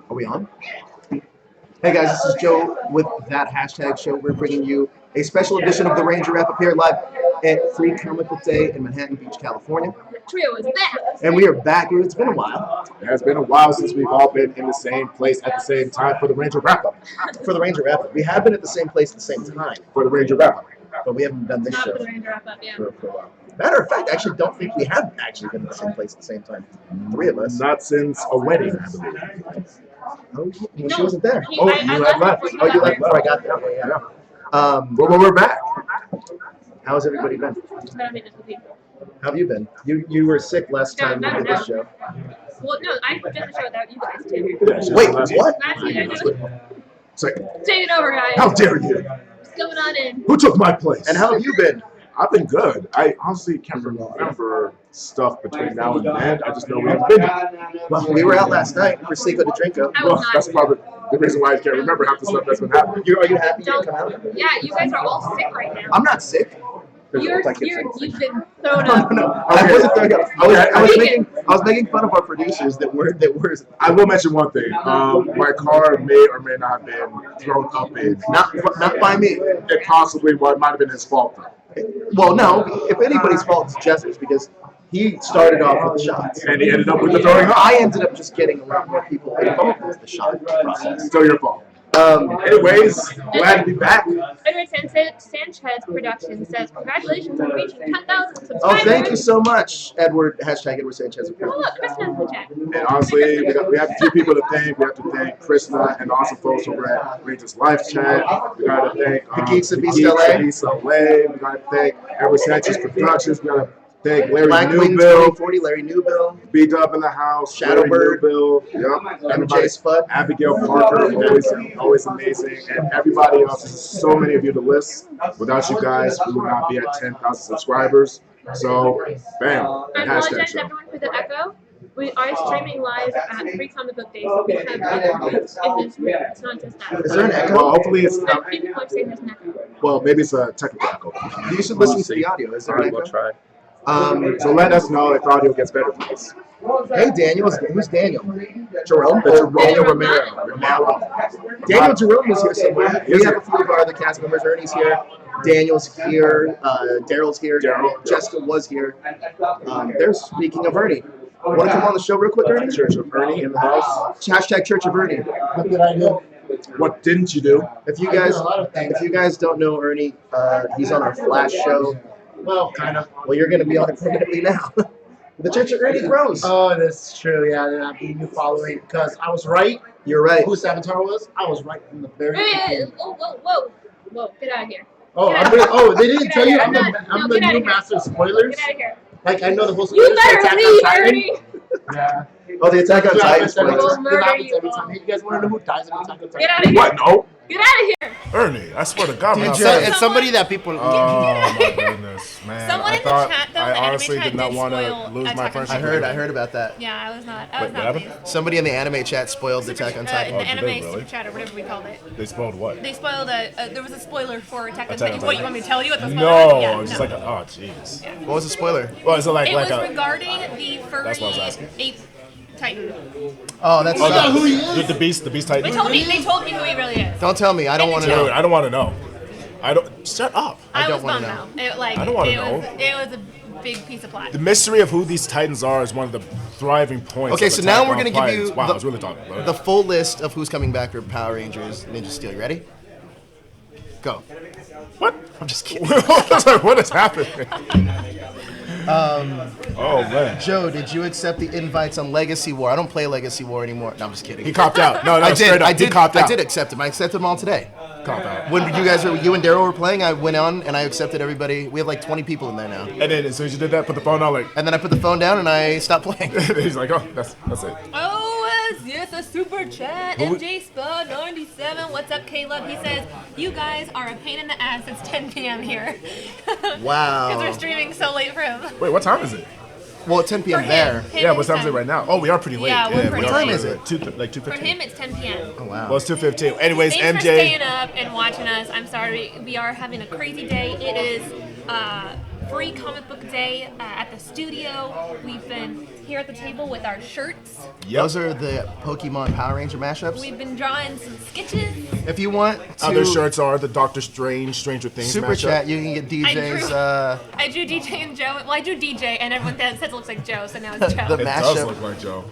Are we on? Hey guys, this is Joe with that hashtag show. We're bringing you a special edition of the Ranger Wrap Up here live at Free Comic Book Day in Manhattan Beach, California. The trio is back. And we are back. It's been a while. It has been a while since we've all been in the same place at the same time for the Ranger Wrap Up. For the Ranger Wrap Up. We have been at the same place at the same time. For the Ranger Wrap Up. But we haven't done this Not show for the Ranger Wrap Up, yeah. For a while. Matter of fact, I actually don't think we have actually been at the same place at the same time. Three of us. Not since a wedding, I believe. Oh, well, No, she wasn't there. Oh, you had left. Oh, you left before I got there. Yeah. Well, we're back. How's everybody been? But I mean, it's with people. How have you been? You were sick last time we did this show. Well, no, I did the show without you guys, too. Yeah, it's just Wait, last- what? Last week I did it. It's like, Take it over, guys. how dare you? What's going on in? Who took my place? And how have you been? I've been good. I honestly can't remember stuff between now and then. I just know we haven't been. Well, we were out last night for Cinco de Trinco. I was Well, not. that's probably the reason why I can't remember half the stuff that's been happening. Are you happy you didn't come out? Yeah, you guys are all sick right now. I'm not sick. You've been thrown No, up. no, I wasn't throwing up. Okay. I was making fun of our producers that were. I will mention one thing. My car may or may not have been thrown up in. Not by me. It possibly might have been his fault. Well, no. If anybody's fault, it's Jesse's because he started off with the shots. And he ended up with the throwing up. I ended up just getting a lot more people involved with the shot process. Still your fault. Anyways, glad to be back. Edward Sanchez Productions says, congratulations on reaching 10,000 subscribers. Oh, thank you so much, Edward. Hashtag Edward Sanchez. Oh, look, Kristen in the chat. And honestly, we have a few people to thank. We have to thank Krishna and awesome folks over at Rangers Live Chat. We got to thank The Geeks of East LA. We got to thank Edward Sanchez Productions. We got to thank Larry Black Wings Newbill, 40, Larry Newbill, B-Dub in the house, Shadowbird. Larry Newbill, yep, MJ everybody. Spud. Abigail Parker, always amazing, and everybody else. There's so many of you to list. Without you guys, we would not be at 10,000 subscribers. So, bam, I hashtag apologize show. everyone for the echo. We are streaming live at Free Comic Book Day, so we have echo in this room. It's not just that. Is there an echo? Well, hopefully it's A few people are saying there's an echo. well, maybe it's a technical echo. You should listen to the audio. Is there an echo? try. So let us know if the audio gets better, please. Hey, Daniel. Who's Daniel? Jerome? Daniel Romero. Daniel Jerome is here somewhere. We have a few of our other cast members. Ernie's here. Daniel's here. Darrel's here. Jessica was here. Speaking of Ernie. Want to come on the show real quick, Ernie? Church of Ernie in the house. Hashtag Church of Ernie. What did I do? What didn't you do? If you guys don't know Ernie, he's on our Flash show. Well, kind of. Well, you're going to be on it permanently now. The Church of Ernie grows. Oh, that's true. Yeah, they're not being new following because I was right. You're right. Who Avatar was? I was right from the very Hey, beginning. whoa, get out of here. Oh, they didn't tell you I'm the get out new of here. master of spoilers. Get out of here. Like I know the whole You spoilers for better Attack leave, on Titan. Ernie. Yeah. Oh, the Attack on Titan spoilers. We'll murder happens you every all. time. Hey, you guys want to know who dies in Attack on Titan? Get out of here. What? No. Get out of here. Ernie, I swear to God, man. It's somebody that people. Oh my goodness, man! Someone I in the thought chat, though, I the anime honestly chat did not did want spoil to lose my Attack on friendship. Titan. I heard about that. Yeah, I was not Wait, what pleased. happened? Somebody in the anime chat spoiled the Attack on In Titan. Oh, the did anime they really? super chat or whatever we called it. They spoiled what? They spoiled there was a spoiler for Attack on Attack on Titan. What, you Titan. want me to tell you what the spoiler No, is? Yeah, it's just no. like, oh jeez. What was the spoiler? Well, is it like It was a? regarding the furry That's what I was asking. ape Titan. Oh, that's. Oh, know who he the beast They Titan. told me who he really is. Don't tell me. I don't want to Dude, know. I don't want to know. I don't. Shut up. I don't was wanna bummed know. out. I don't wanna know. It was a big piece of plot. The mystery of who these Titans are is one of the thriving points. Okay, of so Attack now we're on gonna give Titans. you Wow, the- I was really talking about it. The full list of who's coming back for Power Rangers Ninja Steel. You ready? Go. What? I'm just kidding. I was like, what is happening? Oh man. Joe, did you accept the invites on Legacy War? I don't play Legacy War anymore. No, I'm just kidding. He copped out. No, I straight did. up. I did. He copped out. I did accept them. I accepted them all today. Cop out. When you and Darrel were playing, I went on and I accepted everybody. We have like 20 people in there now. And then as soon as you did that, put the phone on, like, And then I put the phone down and I stopped playing. he's like, oh, that's it. Oh, yes, a super chat. MJ Spa 97. What's up, Caleb? He says, you guys are a pain in the ass. It's 10 p.m. here. Wow. Because we're streaming so late for him. Wait, what time is it? Well, at 10 p.m. For there. him Yeah, what it's time is it 10. right now? Oh, we are pretty late. Yeah, we're we pretty are late. pretty Is it? Like 2:15. For him, it's 10 p.m. Oh, wow. Well, it's 2:15. Anyways, Thanks for MJ. staying up and watching us. I'm sorry, we are having a crazy day. It is free comic book day at the studio. We've been here at the table with our shirts. Those are the Pokemon Power Ranger mashups. We've been drawing some sketches. If you want to Other shirts are the Doctor Strange, Stranger Things super mashup. chat, you can get DJ's I drew DJ and Joe. Well, I drew DJ, and everyone says it looks like Joe, so now it's Joe. The It mashup. does look like Joe.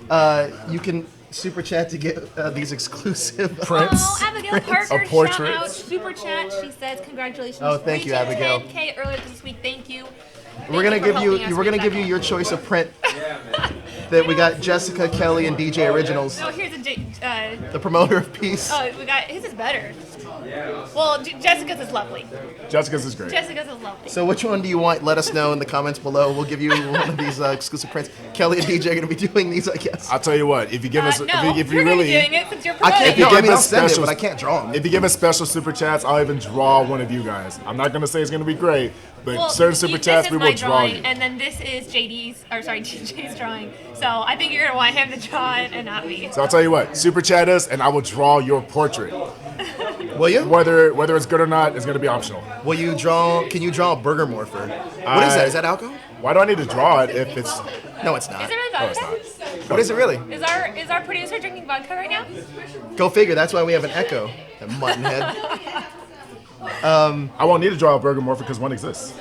You can super chat to get these exclusive Prints. Oh, Abigail Parker, A portrait. shout out, super chat. She says congratulations. Oh, thank you, Reaching Abigail. 10K earlier this week. Thank you. We're gonna Thank you give for you. helping us We're gonna reach give that you goal. your choice of print. That we got Jessica, Kelly, and DJ Originals, Oh, here's a the promoter of peace. oh, we got his is better. Well, Jessica's is lovely. Jessica's is great. Jessica's is lovely. So which one do you want? Let us know in the comments below. We'll give you one of these exclusive prints. Kelly and DJ are gonna be doing these, I guess. I'll tell you what. If you give us, no, if you you're gonna really, be doing it since you're I promoting. can't. you No, give I mean, I'll us send it, specials- but I can't draw them. if you give us special super chats, I'll even draw one of you guys. I'm not gonna say it's gonna be great, but Well, certain super this chats is we my will draw drawing, you. and then this is DJ's drawing. So I think you're gonna want him to draw it and not me. So I'll tell you what. Super chat us, and I will draw your portrait. Will you? Whether it's good or not is gonna be optional. Will you draw? Can you draw a burger morpher? What is that? Is that alcohol? Why do I need to draw it if it's? No, it's not. Is it really No, it's vodka? not. What is it really? Is our producer drinking vodka right now? Go figure. That's why we have an echo. That mutton head. I won't need to draw a burger morpher because one exists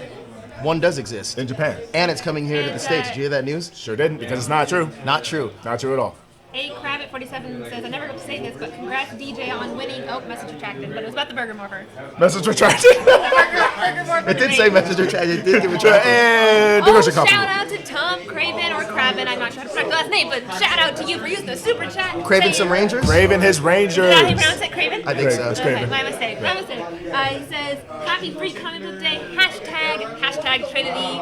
One does exist, in Japan. and it's coming here to the States. Did you hear that news? Sure didn't because it's not true. Not true. Not true at all. A Crabbit 47 says, I never got to say this, but congrats DJ on winning. Oh, message retracted, but it was about the burger morpher. Message retracted. Burger morpher. It did say message or chat. It did give a try. And Oh, give us a shout compliment. out to Tom Craven or Craven. I'm not sure how to pronounce the last name, but shout out to you for using the super chat. Craving Saying- some Rangers? Raven his Rangers. Did I pronounce it Craven? I think so. It's Okay, Craven. my mistake. My mistake. He says, happy free comic book day. Hashtag Trinity.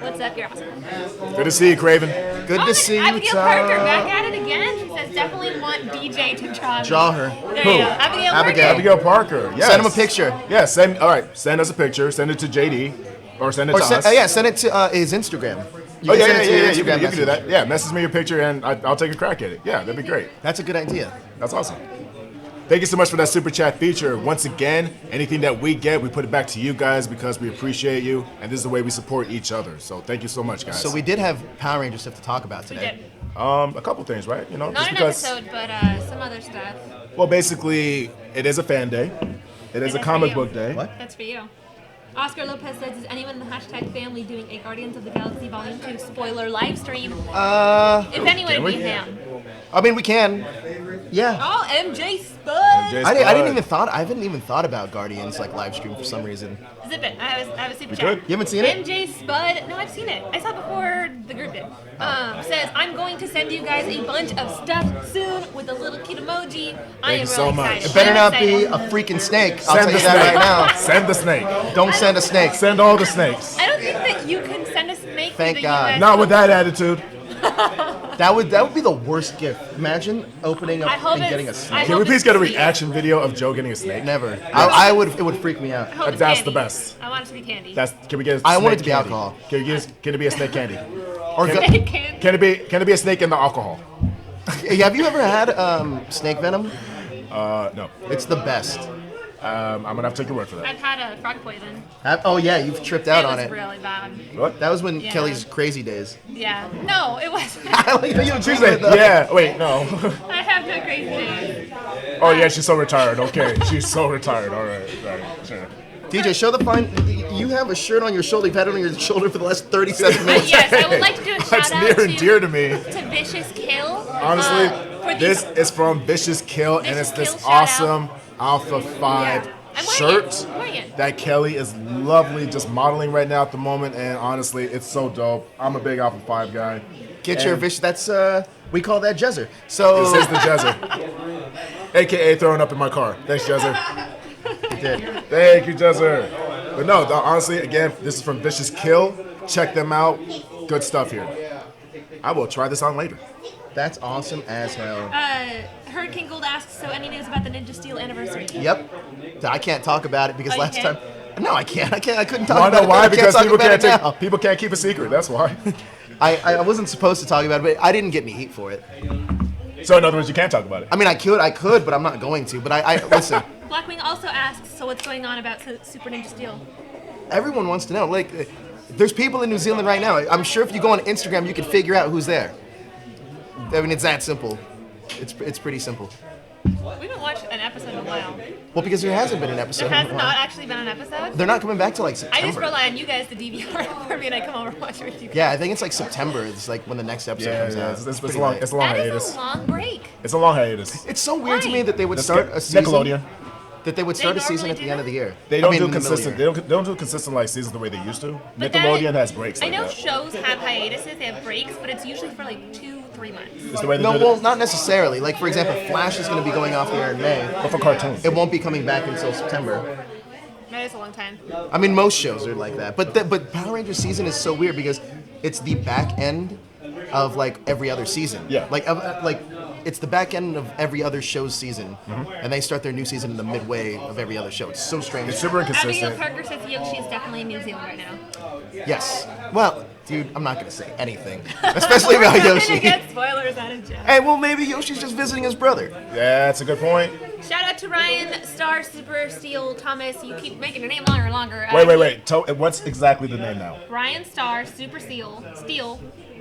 What's up? You're awesome. Good to see you, Craven. Good Oh, to see you, Abigail Parker back Tom. at it again. She says, definitely want DJ to draw me. Draw her. There you go. Abigail Parker. Abigail. Abigail Parker. Yes. Send him a picture. Yeah, all right. Send us a picture. Send it to JD, or send it Or to send, us. yeah, send it to his Instagram. You Oh can yeah, send yeah, it to yeah, your yeah. You Instagram can do message. that. Yeah, message me your picture and I'll take a crack at it. Yeah, that'd be great. That's a good idea. That's awesome. Thank you so much for that super chat feature. Once again, anything that we get, we put it back to you guys because we appreciate you, and this is the way we support each other. So thank you so much, guys. So we did have Power Ranger stuff to talk about We today. did. a couple things, right? You know, Not just an because. episode, but some other stuff. Well, basically, it is a fan day. It is a is comic for you. book day. What? That's for you. Oscar Lopez says, is anyone in the hashtag family doing a Guardians of the Galaxy Volume 2 spoiler live stream? If anyone, can it'd be we? him. I mean, we can. Yeah. Oh, MJ Spud! I didn't even thought. I haven't even thought about Guardians like live stream for some reason. Zip it. I have a super We chat. could. You haven't seen it? MJ Spud. No, I've seen it. I saw it before the group did. Says, I'm going to send you guys a bunch of stuff soon with a little cute emoji. I am you really so much. excited. It better I'm not be excited. a freaking snake. I'll Send tell the you snake. that right now. Send the snake. Don't send a snake. Send all the snakes. I don't think that you can send a snake Thank to the God. US. Not with that attitude. That would be the worst gift. Imagine opening up I hope and getting a it's- I snake. Can we hope please it's get a sweet. reaction video of Joe getting a snake? Never. I would. It would freak me out. I hope it's That's the candy. best. I want it to be candy. Can we get? I want snake it to be candy? alcohol. Can it be a snake candy? Or Can- go- Snake candy. Can it be a snake in the alcohol? have you ever had snake venom? No. It's the best. I'm gonna have to take your word for that. I've had a frog poison. Oh yeah, you've tripped out it on was it. really bad. What? That was when Yeah. Kelly's crazy days. Yeah. No, it wasn't. She's like, yeah. Wait, no. I have no crazy days. Oh yeah, she's so retired. Okay, she's so retired. All right, sure. DJ, show the fine. You have a shirt on your shoulder. You've had it on your shoulder for the last 37 minutes. Yes, I would like to do a That's shout near out and dear to me. to Vicious Kill. Honestly, for this these- is from Vicious Kill, and Vicious it's this Kill, shout out. awesome Alpha 5 Yeah. I'm wearing shirt it. I'm wearing it. that Kelly is lovely just modeling right now at the moment, and honestly, it's so dope. I'm a big Alpha 5 guy. Get your And fish. That's we call that Jezzer. So This is the Jezzer, aka throwing up in my car. Thanks, Jezzer. did. Thank you, Jezzer. But no, honestly, again, this is from Vicious Kill. Check them out. Good stuff here. I will try this on later. That's awesome as hell. Hurricane Gold asks, so any news about the Ninja Steel anniversary? Yep. I can't talk about it because Oh, you last can't? time. No, I can't. I couldn't talk Wanna about know it. why? I can't Because talk people about can't it now. people can't keep a secret. That's why. I wasn't supposed to talk about it, but I didn't get any heat for it. So in other words, you can't talk about it. I mean, I could, but I'm not going to. But I listen. Blackwing also asks, so what's going on about Super Ninja Steel? Everyone wants to know. Like, There's people in New Zealand right now. I'm sure if you go on Instagram, you can figure out who's there. I mean, it's that simple. It's pretty simple. We haven't watched an episode in a while. Well, because there hasn't been an episode. There has in a while. not actually been an episode. They're not coming back till like September. I just rely on you guys to DVR it for me, and I come over and watch it with you guys. Yeah, I think it's like September. It's like when the next episode comes out. It's pretty a long, late. it's a long That hiatus. is a long break. It's a long hiatus. It's so weird to Why? me that they would That's start a season. Nickelodeon. That they would start a season normally at the do end of the year. They don't I mean, do in the middle of the consistent. year. They don't do consistent like seasons the way they used to. But Nickelodeon that- has breaks. I Like know that. shows have hiatuses, they have breaks, but it's usually for like 2-3 months. It's the way they No, do well, it. not necessarily. Like, for example, Flash is going to be going off the air in May. But for cartoons. It won't be coming back until September. That is a long time. I mean, most shows are like that. But Power Rangers season is so weird because it's the back end of like every other season. Yeah. Like it's the back end of every other show's season, and they start their new season in the midway of every other show. It's so strange. It's super Abigail inconsistent. Parker says Yoshi is definitely in New Zealand right now. Yes. Well, dude, I'm not gonna say anything, especially about I'm gonna Yoshi. get spoilers out of Jeff. Hey, well, maybe Yoshi's just visiting his brother. Yeah, that's a good point. Shout out to Ryan Star Super Steel Thomas. You keep making your name longer and longer. Wait. What's exactly the name now? Ryan Star Super Steel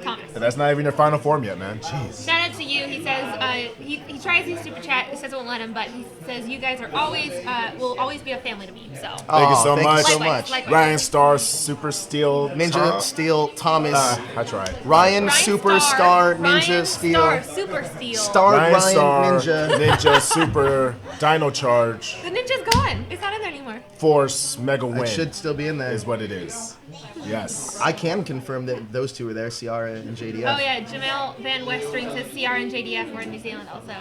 Thomas. That's not even your final form yet, man. Jeez. Shout out to you. He says he tries his super chat. It says it won't let him, but he says you guys are always will always be a family to me. So Thank you so Thank much. you so Likewise, much. likewise. Ryan Star Super Steel Ninja Steel Thomas. I tried. Ryan Ryan Superstar Ninja Ryan Steel. Star Super Steel. Star Ryan Ryan Star Ninja. Ninja Super Dino Charge The ninja's gone. It's not in there anymore. Force Mega Win It should still be in there. is what it is. Yes. I can confirm that those two were there, Ciara and JDF. Oh yeah, Jamel Van Westering says CR and JDF were in New Zealand also.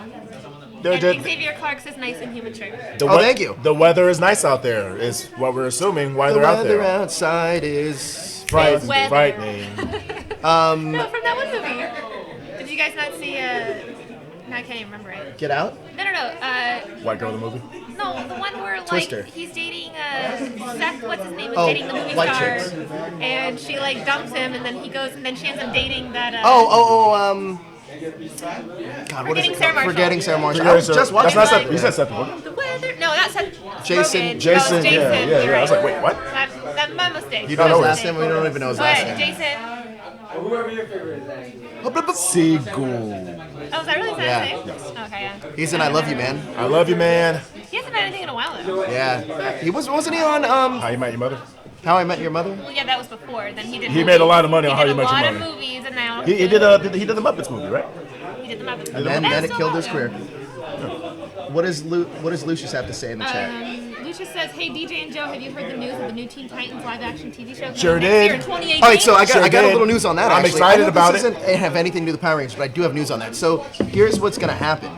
They're- And they're- Xavier Clark says nice and human shirt. The Oh, thank you. The weather is nice out there, is what we're assuming why The they're out weather there. outside is Frightening. Weather. Frightening. No, from that one movie. Did you guys not see? No, I can't even remember it. Get Out. No. White Girl the movie? No, the one where like Twister. he's dating Seth. What's his name? Is Oh, dating the movie White star, Chicks. and she like dumps him, and then he goes, and then she ends up dating that. God, what is Forgetting it Sarah called? Marshall. Forgetting Sarah Marshall. I Forgetting was Sarah- just watching That's not that. Seth. You said Seth Rogen. The weather. No, that's Seth. Jason- Rogen. Jason, No, it's Jason. yeah. You're I was like, right. wait, what? That's my mistake. You know his No, last name? We don't even know his last But name. Jason. Seagull. Oh, was that really his Yeah. last name? Okay, yeah. He's in I Love You, Man. I love you, man. He hasn't done anything in a while though. Yeah. He wasn't he on How You Met Your Mother? How I Met Your Mother? Well, yeah, that was before. Then he did. He made a lot of money on How He You did Met Your a lot Mother. of movies, and now He did the Muppets movie, right? He did the Muppets. And then That's it still killed out his there. career. What does Lucius have to say in the chat? Lucius says, "Hey DJ and Joe, have you heard the news of the new Teen Titans live-action TV show? Sure coming next did. year in 2018? All right, so I Sure got a did. little news on that. I'm actually. excited I know about this doesn't have anything to do with Power Rangers, but I do have news on that. So here's what's going to happen.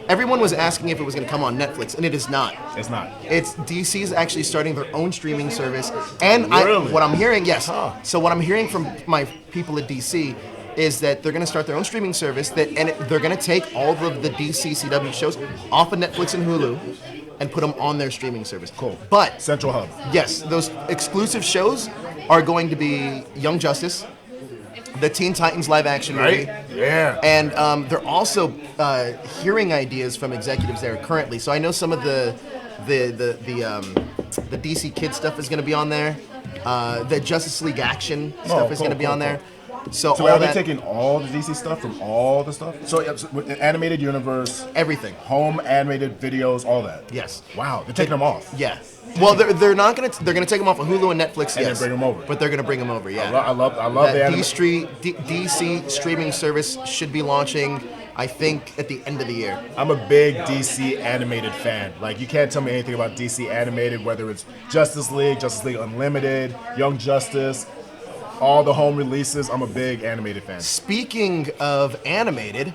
Everyone was asking if it was going to come on Netflix, and it is not. It's not. It's DC's actually starting their own streaming service, and Really? what I'm hearing, yes. Huh. So what I'm hearing from my people at DC is that they're going to start their own streaming service they're going to take all of the DC CW shows off of Netflix and Hulu and put them on their streaming service. Cool. But Central Hub. yes, those exclusive shows are going to be Young Justice, the Teen Titans live action movie. Right? Yeah. And they're also hearing ideas from executives there currently. So I know some of the DC Kid stuff is going to be on there. The Justice League action stuff is cool, going to be cool, on there. cool. So So all are they that, taking all the DC stuff from all the stuff? So, yeah, so with the animated universe, everything. home animated videos, all that. Yes. Wow, they're taking them off. Yeah. Well, they're not going to. They're going to take them off of Hulu and Netflix. And then yes, bring 'em over. But they're going to bring them over. Yeah. I love That the anime. DC streaming service should be launching, I think, at the end of the year. I'm a big DC animated fan. Like, you can't tell me anything about DC animated, whether it's Justice League Unlimited, Young Justice, all the home releases. I'm a big animated fan. Speaking of animated,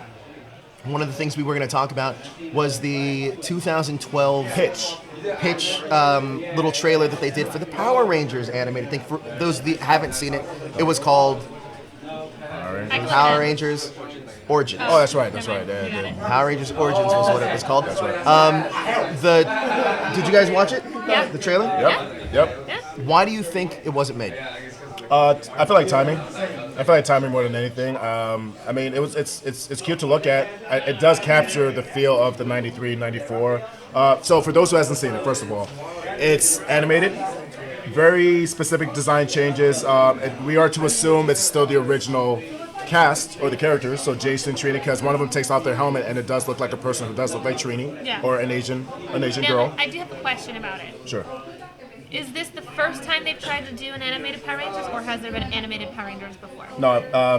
one of the things we were going to talk about was the 2012 pitch little trailer that they did for the Power Rangers animated thing. For those that haven't seen it, it was called Power Rangers Origins. Oh, that's right. Yeah. Power Rangers Origins was what it was called. That's right. Did you guys watch it? Yeah. The trailer? Yep. Why do you think it wasn't made? I feel like timing. I feel like timing more than anything. I mean, it's cute to look at. It does capture the feel of the 93, 94. So for those who hasn't seen it, first of all, it's animated, very specific design changes. And we are to assume it's still the original cast or the characters. So Jason, Trini, because one of them takes off their helmet and it does look like a person who does look like Trini, Yeah. or an Asian Now, girl. I do have a question about it. Sure. Is this the first time they've tried to do an animated Power Rangers, or has there been animated Power Rangers before? No,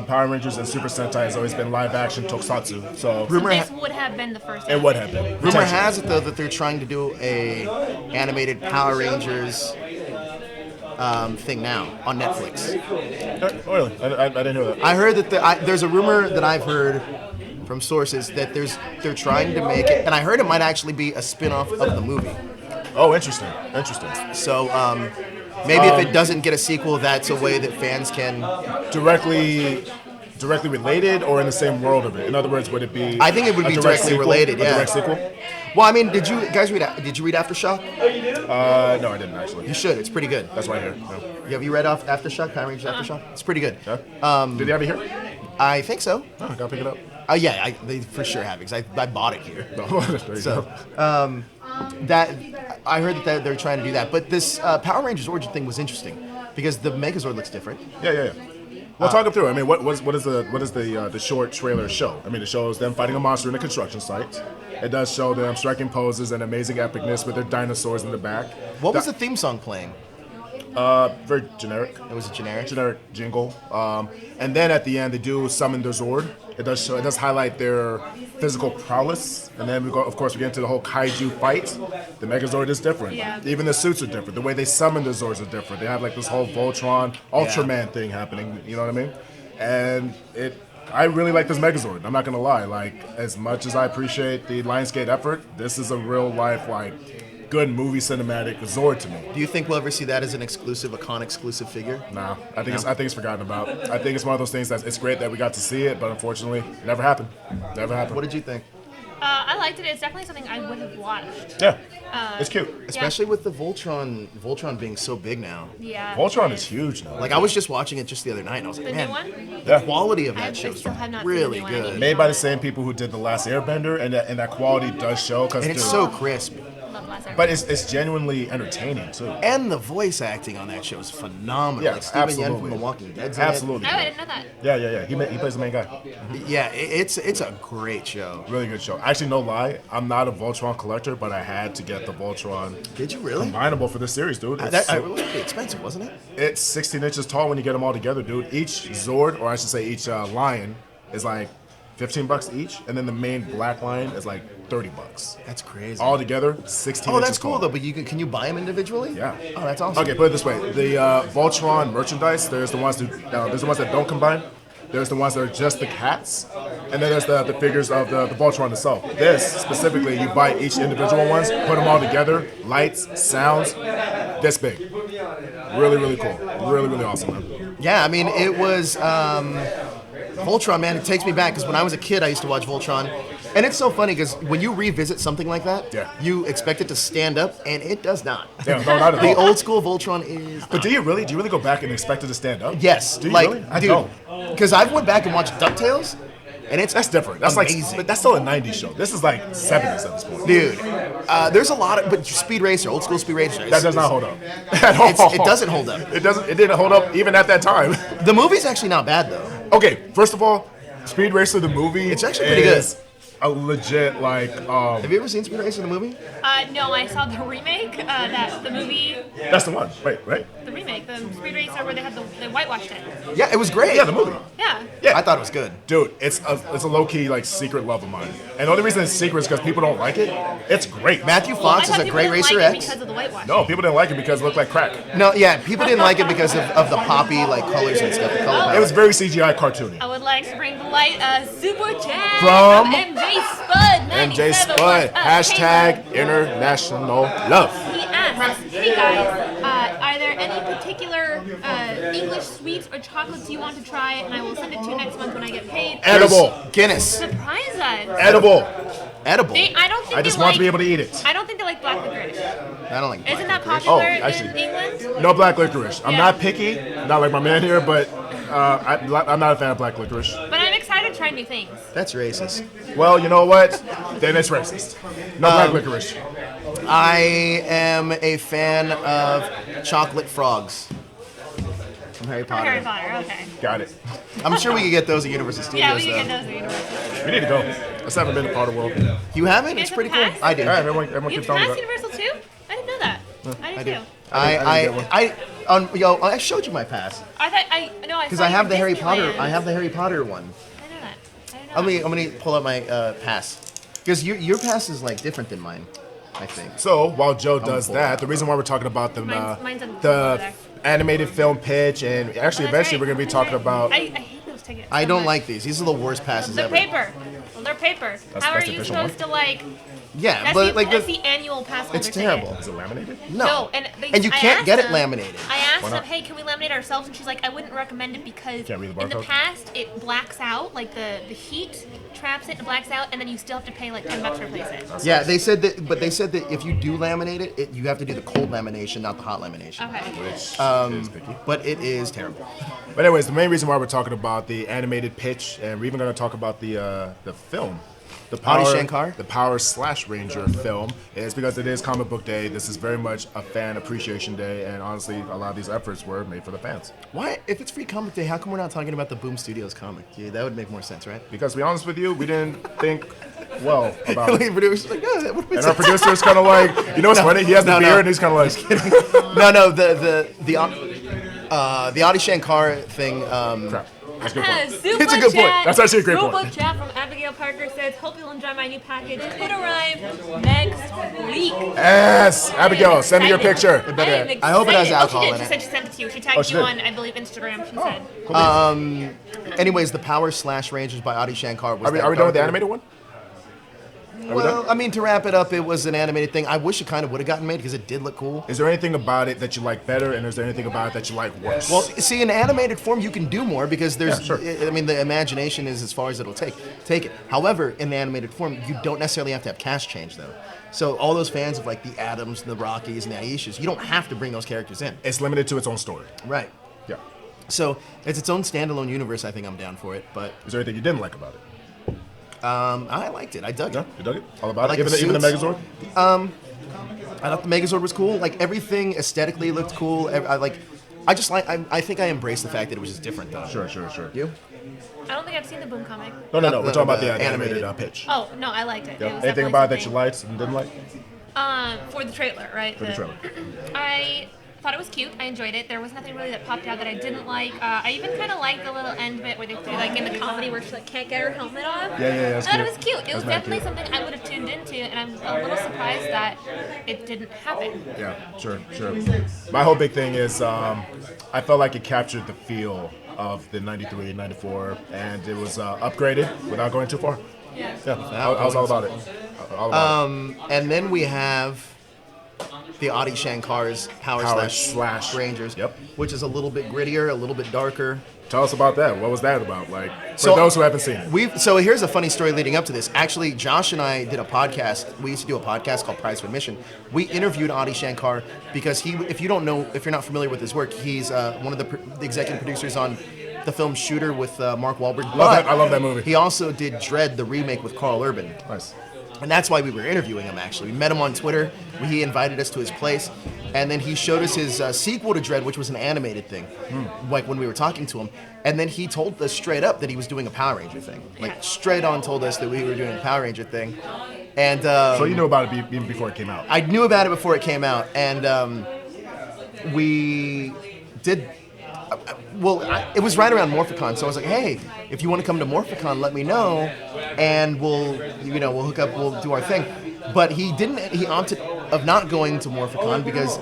Power Rangers and Super Sentai has always been live action tokusatsu. So So this would have been the first. it would have been. Rumor has it though that they're trying to do a animated Power Rangers thing now on Netflix. Oh, really? I didn't hear that. I heard that there's a rumor that I've heard from sources that they're trying to make it, and I heard it might actually be a spin-off of the movie. Oh, interesting. So maybe if it doesn't get a sequel, that's a way that fans can. Directly related or in the same world of it? In other words, would it be? I think it would a be direct directly sequel? related. A Yeah. direct sequel? Well, I mean, did you guys read Aftershock? No, I didn't actually. You should. It's pretty good. That's right here. No. Have you read Aftershock? Power Rangers Aftershock? It's pretty good. Yeah? Did they have it here? I think so. Oh, I gotta pick it up. Yeah, they for sure have it because I bought it here. No, there you So, go. that I heard that they're trying to do that, but this Power Rangers origin thing was interesting because the Megazord looks different. Yeah. Well, talk it through. I mean, what is the short trailer show? I mean, it shows them fighting a monster in a construction site. It does show them striking poses and amazing epicness with their dinosaurs in the back. What was the theme song playing? Very generic. It was a generic. Jingle. And then at the end, they do summon their Zord. It does highlight their physical prowess. And then of course, we get into the whole kaiju fight. The Megazord is different. Yeah. Even the suits are different. The way they summon the Zords are different. They have like this whole Voltron, Ultraman thing happening. You know what I mean? And I really like this Megazord. I'm not gonna lie. Like, as much as I appreciate the Lionsgate effort, this is a real life, like, good movie cinematic Zord to me. Do you think we'll ever see that as a con exclusive figure? Nah, I think it's forgotten about. I think it's one of those things that it's great that we got to see it, but unfortunately, never happened. Never happened. What did you think? I liked it. It's definitely something I would have watched. Yeah, it's cute. Especially with the Voltron being so big now. Yeah. Voltron is huge now. Like I was just watching it just the other night, and I was like, The man, new one? the quality of I that show is still have not seen the really new one. good, Made by the same people who did The Last Airbender, and that quality does show. and it's so crisp. Love Last Airbender. But it's genuinely entertaining too. And the voice acting on that show is phenomenal. Yeah, like Steven Yeun from absolutely. The Walking Dead's in it. Absolutely. Oh, I didn't know that. Yeah. He plays the main guy. Yeah, it's a great show. Really good show. Actually, no lie, I'm not a Voltron collector, but I had to get the Voltron Did you really? combinable for this series, dude. It was pretty expensive, wasn't it? It's 16 inches tall when you get them all together, dude. Each Zord, or I should say each lion, is like $15 each, and then the main black lion is like $30. That's crazy. All together, 16 Oh, inches that's cool tall. though. But can you buy them individually? Yeah. Oh, that's awesome. Okay, put it this way: the Voltron merchandise. There's the ones that don't combine. There's the ones that are just the cats, and then there's the figures of the Voltron itself. This specifically, you buy each individual ones, put them all together, lights, sounds, this big. Really, really cool. Really, really awesome, man. Yeah, I mean, it was Voltron, man. It takes me back because when I was a kid, I used to watch Voltron, and it's so funny because when you revisit something like that, Yeah. you expect it to stand up, and it does not. Yeah, no, not at The all. old school Voltron is. But do you really go back and expect it to stand up? Yes, Do you like, really? I dude, don't. because I've went back and watched DuckTales, and it's That's different. That's amazing. like, but that's still a '90s show. This is like '70s at this point. Dude, there's a lot of, but Speed Racer, old school Speed Racer. That does not hold up at all. It doesn't hold up. It doesn't. It didn't hold up even at that time. The movie's actually not bad though. Okay, first of all, Speed Racer the movie. It's actually pretty good. is a legit like. Have you ever seen Speed Racer the movie? No, I saw the remake. The movie, That's the one. Wait, right? the remake, the Speed Racer where they whitewashed it. Yeah, it was great. Yeah, the movie. Yeah. Yeah, I thought it was good. Dude, it's a low key like secret love of mine, and the only reason it's secret is because people don't like it. It's great. Matthew I Fox is thought a people great didn't Racer like it X. because of the whitewash. No, people didn't like it because it looked like crack. No, yeah, people didn't like it because of the poppy like colors and stuff. The color palette. It was very CGI cartoony. I would like to bring to light a super chat From MJ Spud. MJ 97. Spud, What's up, hashtag Caleb? international love. He asks, hey guys, are there any particular English sweets or chocolates you want to try? And I will send it to you next month when I get paid. Edible. Guinness. Surprise us. Edible. Edible. I don't think I just they want like, to be able to eat it. I don't think they like black licorice. I don't like. Isn't that black licorice. popular Oh, actually. in England? No black licorice. I'm Yeah. not picky, not like my man here, but I'm not a fan of black licorice. But I'm excited to try new things. That's racist. Well, you know what? Then it's racist. No black licorice. I am a fan of chocolate frogs from Harry From Potter. Harry Potter, okay. Got it. I'm sure we could get those at Universal Studios. Yeah, we can though. get those at Universal. We need to go. I still haven't been to Potter World. You haven't? You It's guys pretty have cool. passed? I did. Yeah, everyone You keeps telling me passed that. Universal too? I didn't know that. I did too. I showed you my pass because I have the Harry Potter. I have the Harry Potter one. I know that. I didn't know I'm gonna pull up my pass because your pass is like different than mine, I think. So while Joe does full. that, the reason why we're talking about the Mine's on the the there. animated film pitch, and actually That's eventually right. we're gonna be talking about. I hate those tickets. I so don't much. like these. These are the worst passes They're ever. paper. Well, they're paper. How are that's the you official supposed to like? Yeah, That's, but the, like that's the annual pass holder it's ticket. terrible. Is it laminated? No, and you I can't asked get it them- laminated. I asked Why them, not? hey, can we laminate ourselves? And she's like, I wouldn't recommend it because Can't read the in the barcode? past it blacks out, like the heat traps it and blacks out, and then you still have to pay like $10 to replace it. Yeah, they said that, but they said that if you do laminate it, you have to do the cold lamination, not the hot lamination. Okay. Which is picky. But it is terrible. But anyways, the main reason why we're talking about the animated pitch, and we're even going to talk about the film, the Adi Shankar? the Power / Ranger film, is because it is Comic Book Day. This is very much a fan appreciation day, and honestly, a lot of these efforts were made for the fans. Why, if it's Free Comic Day, how come we're not talking about the Boom Studios comic? Yeah, that would make more sense, right? Because to be honest with you, we didn't think well about Like, it. producers like, oh, that would make And our sense. producer's kind of like, you know what's funny? He has the no, beard, no. and he's kind of like, No, the Adi Shankar thing. crap. That's a good point. Super It's a good point. chat. That's actually a great Super point. chat from Abigail Parker says, hope you'll enjoy my new package. Could arrive next week. Yes, Abigail, send me your picture. I hope it has excited. alcohol Oh, she in did. it. She said she sent it to you. She tagged Oh, she you did? on, I believe, Instagram. She said. Anyways, the Power / Rangers by Adi Shankar was. Are we that done with the darker- animated one? Well, I mean, to wrap it up, it was an animated thing. I wish it kind of would have gotten made because it did look cool. Is there anything about it that you like better, and is there anything about it that you like worse? Well, see, in animated form, you can do more because there's. Yeah, sure. I mean, the imagination is as far as it'll take it. However, in the animated form, you don't necessarily have to have cast change though. So all those fans of like the Adams, and the Rockies, and the Aishas, you don't have to bring those characters in. it's limited to its own story. Right. Yeah. So it's its own standalone universe. I think I'm down for it, but Is there anything you didn't like about it? I liked it. I dug No, it. you dug it? All about I like it? Even the suits. Megazord? I thought the Megazord was cool. Like everything aesthetically looked cool. I think I embraced the fact that it was just different though. Sure. You? I don't think I've seen the Boom comic. No. We're talking about the animated. animated pitch. Oh, no, I liked it. Yeah. It was Anything definitely about it that you something- liked and didn't like? For the trailer, right? For the trailer. I thought it was cute. I enjoyed it. There was nothing really that popped out that I didn't like. I even kind of liked the little end bit where they do like in the comedy where she like can't get her helmet off. Yeah, I that's thought it cute. was cute. It That's was very definitely cute. something I would have tuned into, and I'm a little surprised that it didn't happen. Yeah, sure. My whole big thing is I felt like it captured the feel of the 93, 94, and it was upgraded without going too far. Yeah. Yeah, I was all about it. All about it. And then we have the Adi Shankar's Power slash- Rangers, Yep. which is a little bit grittier, a little bit darker. Tell us about that. What was that about? Like, for So- those who haven't seen it. So here's a funny story leading up to this. Actually, Josh and I did a podcast. We used to do a podcast called Prize for Admission. We interviewed Adi Shankar because if you're not familiar with his work, he's one of the executive producers on the film Shooter with Mark Wahlberg. I love that movie. He also did Dread, the remake with Carl Urban. Nice. And that's why we were interviewing him, actually. We met him on Twitter. He invited us to his place. And then he showed us his sequel to Dread, which was an animated thing, like when we were talking to him. And then he told us straight up that he was doing a Power Ranger thing. Like, Yeah. straight on told us that we were doing a Power Ranger thing. And So you knew about it even before it came out. I knew about it before it came out. And we did... it was right around Morphicon, so I was like, "Hey, if you want to come to Morphicon, let me know, and we'll hook up, we'll do our thing." But he didn't. He opted of not going to Morphicon because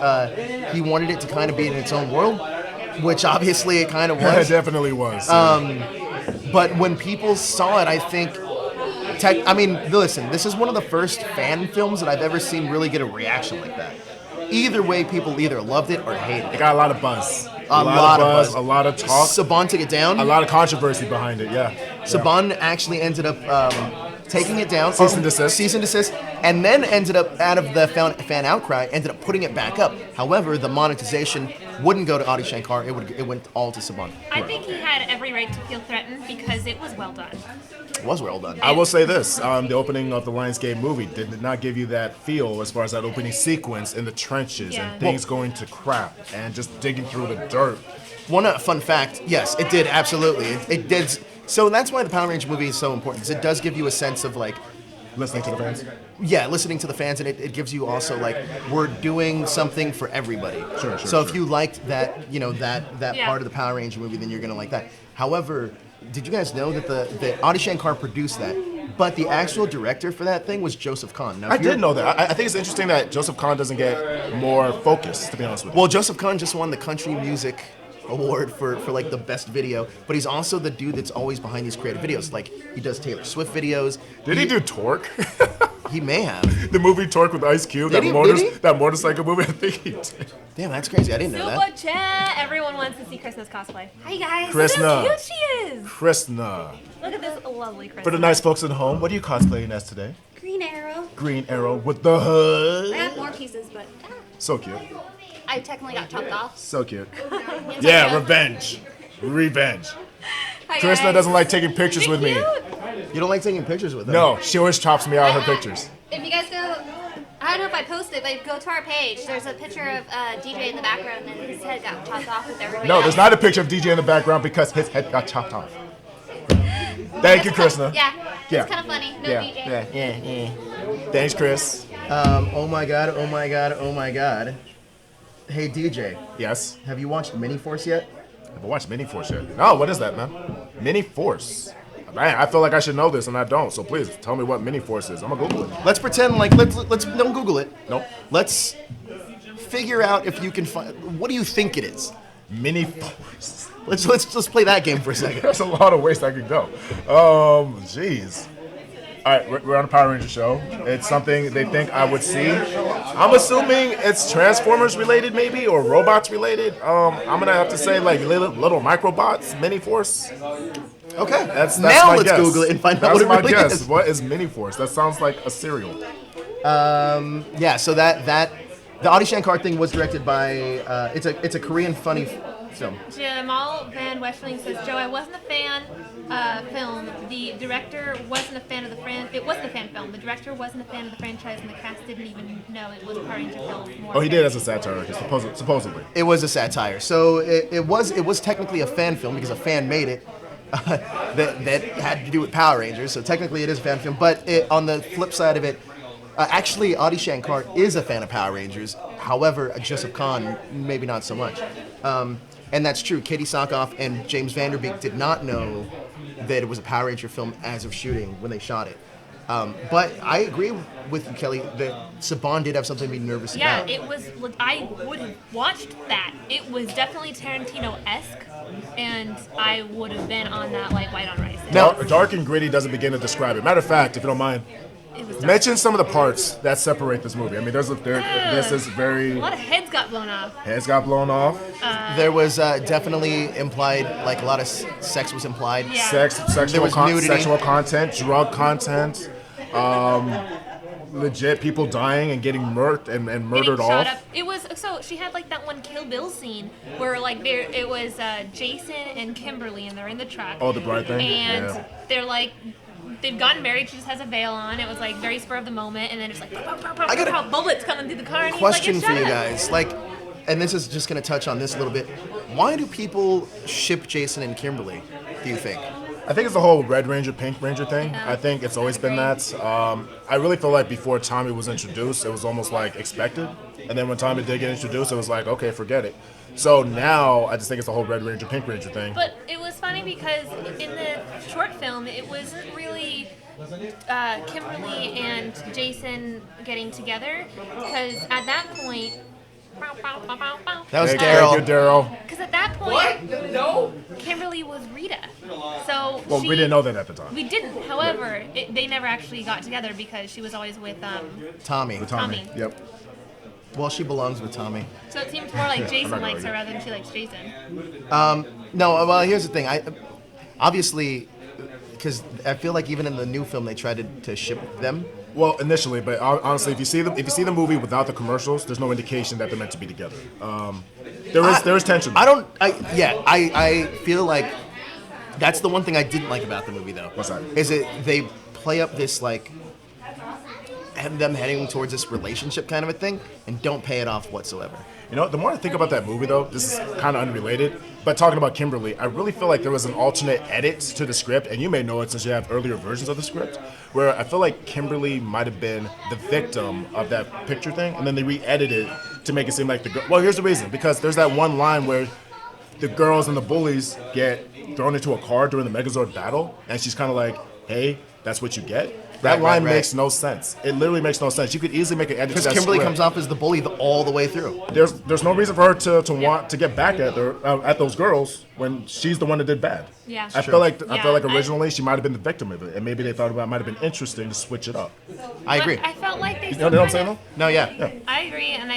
he wanted it to kind of be in its own world, which obviously it kind of It was. definitely was. But when people saw it, I think. Listen, this is one of the first fan films that I've ever seen really get a reaction like that. Either way, people either loved it or hated it it. got a lot of buzz. A lot of buzz. A lot of talk. Saban took it down. A lot of controversy behind it, yeah. Saban actually ended up taking it down. Cease and desist. Cease and desist. And then ended up, out of the fan outcry, ended up putting it back up. However, the monetization wouldn't go to Adi Shankar. It went all to Saban. I think he had every right to feel threatened because it was well done. It was well done. I will say this: the opening of the Lionsgate movie did not give you that feel as far as that opening sequence in the trenches Yeah. and things going to crap and just digging through the dirt. One fun fact, yes, it did, absolutely. It did. So that's why the Power Ranger movie is so important, because it does give you a sense of, like, Listening to the fans. yeah, listening to the fans, and it gives you also, like, we're doing something for everybody. Sure, So if sure. you liked that, that Yeah. part of the Power Ranger movie, then you're going to like that. However, did you guys know that the Adi Shankar produced that, but the actual director for that thing was Joseph Kahn? Now, I if you're- did know that. I think it's interesting that Joseph Kahn doesn't get more focus, to be honest with you. Well, Joseph Kahn just won the Country Music Award for like the best video, but he's also the dude that's always behind these creative videos. Like, he does Taylor Swift videos. Did he do Torque? He may have. The movie Torque with Ice Cube, Did he? that motorcycle movie, I think he did. Damn, that's crazy. I didn't know Super that. chat! Everyone wants to see Krishna's cosplay. Hi guys. Krishna. Look how cute she is. Krishna. Look at this lovely Krishna. For the nice folks at home, what are you cosplaying as today? Green Arrow. Green Arrow with the hood. I have more pieces, but So cute. I technically got chopped off. So cute. It's Yeah, okay. revenge. Revenge. Hi, Krishna guys. doesn't like taking pictures with me. Cute. You don't like taking pictures with them? No, she always chops me out of her pictures. If you guys go, I don't know if I posted, but go to our page. There's a picture of DJ in the background, and his head got chopped off with everybody. No, else. there's not a picture of DJ in the background because his head got chopped off. Thank you, Krishna. Yeah. Yeah. It's kind of funny. No Yeah, DJ. yeah. Thanks, Chris. Oh my god, oh my god, oh my god. Hey DJ, Yes. have you watched Mini Force yet? Have I watched Mini Force yet? No, what is that, man? Mini Force. Man, I feel like I should know this and I don't. So please tell me what Mini Force is. I'm gonna Google it. Let's pretend like let's don't Google it. Nope. Let's figure out if you can find. What do you think it is? Mini Force. Let's play that game for a second. There's a lot of ways I could go. Jeez. All right, we're on a Power Ranger show. It's something they think I would see. I'm assuming it's Transformers related, maybe, or robots related. I'm gonna have to say like little microbots, Mini Force. Okay. That's now my let's guess. Google it and find out That's what it my really guess. is. What is Mini Force? That sounds like a cereal. Yeah. So that the Adi Shankar thing was directed by it's a Korean funny film. Jamal Van Westling says, Joe, I wasn't a fan film. The director wasn't a fan of the It wasn't a fan film. The director wasn't a fan of the franchise, and the cast didn't even know it was a Power Ranger film. Oh, he did as a satire, supposedly. It was a satire. So it was technically a fan film because a fan made it. that had to do with Power Rangers, so technically it is a fan film. But on the flip side of it, actually Adi Shankar is a fan of Power Rangers. However, Joseph Kahn maybe not so much. And that's true. Katie Sackhoff and James Vanderbeek did not know that it was a Power Ranger film as of shooting when they shot it. But I agree with you, Kelly, that Saban did have something to be nervous Yeah, about. it was. I would have watched that. It was definitely Tarantino-esque, and I would have been on that like white on rice. Now- Dark and gritty doesn't begin to describe it. Matter of fact, if you don't mind, It was dark. mention some of the parts that separate this movie. I mean, this is A very lot of heads got blown off. heads got blown off, There was definitely implied, like a lot of sex was implied. Yeah. There sexual was nudity. sexual content, drug content, legit people dying and getting murked and murdered Getting shot off. up. It was so she had like that one Kill Bill scene where like it was Jason and Kimberly and they're in the truck. Oh, the bride thing? And Yeah. they're like. They've gotten married. She just has a veil on. It was like very spur of the moment, and then it's like I got a bullets coming through the car. And Question he's for like, you "Shut up." guys, like, and this is just going to touch on this a little bit. Why do people ship Jason and Kimberly? Do you think? I think it's the whole Red Ranger, Pink Ranger thing. I think it's always been that. I really feel like before Tommy was introduced, it was almost like expected. And then when Tommy did get introduced, it was like, okay, forget it. So now I just think it's the whole Red Ranger, Pink Ranger thing. But it was funny because in the short film, it wasn't really Kimberly and Jason getting together because at that point. That was Thank Darrel. you, Darrell. Because at that point, Kimberly was Rita. So Well, we didn't know that at the time. We didn't. However, they never actually got together because she was always with Tommy. Tommy. Yep. Well, she belongs with Tommy. So it seems more like Jason not likes gonna her rather than she likes Jason. No, well, here's the thing. Obviously, because I feel like even in the new film they tried to ship them. Well, initially, but honestly, if you see the movie without the commercials, there's no indication that they're meant to be together. There is tension. I feel like that's the one thing I didn't like about the movie, though. What's that? Is it they play up this like them heading towards this relationship kind of a thing and don't pay it off whatsoever. You know, the more I think about that movie, though, this is kind of unrelated, but talking about Kimberly, I really feel like there was an alternate edit to the script, and you may know it since you have earlier versions of the script, where I feel like Kimberly might have been the victim of that picture thing, and then they re-edited it to make it seem like the girl. Well, here's the reason, because there's that one line where the girls and the bullies get thrown into a car during the Megazord battle, and she's kind of like, hey, that's what you get? That line makes no sense. It literally makes no sense. You could easily make an edit to that Because Kimberly script. comes off as the bully all the way through. There's no reason for her to want to get back at those girls when she's the one that did bad. Yeah. I feel like Yeah, originally she might have been the victim of it, and maybe they thought it might have been interesting to switch it up. I agree. I felt like they You still know what I'm saying kinda- though? No, yeah. I agree, and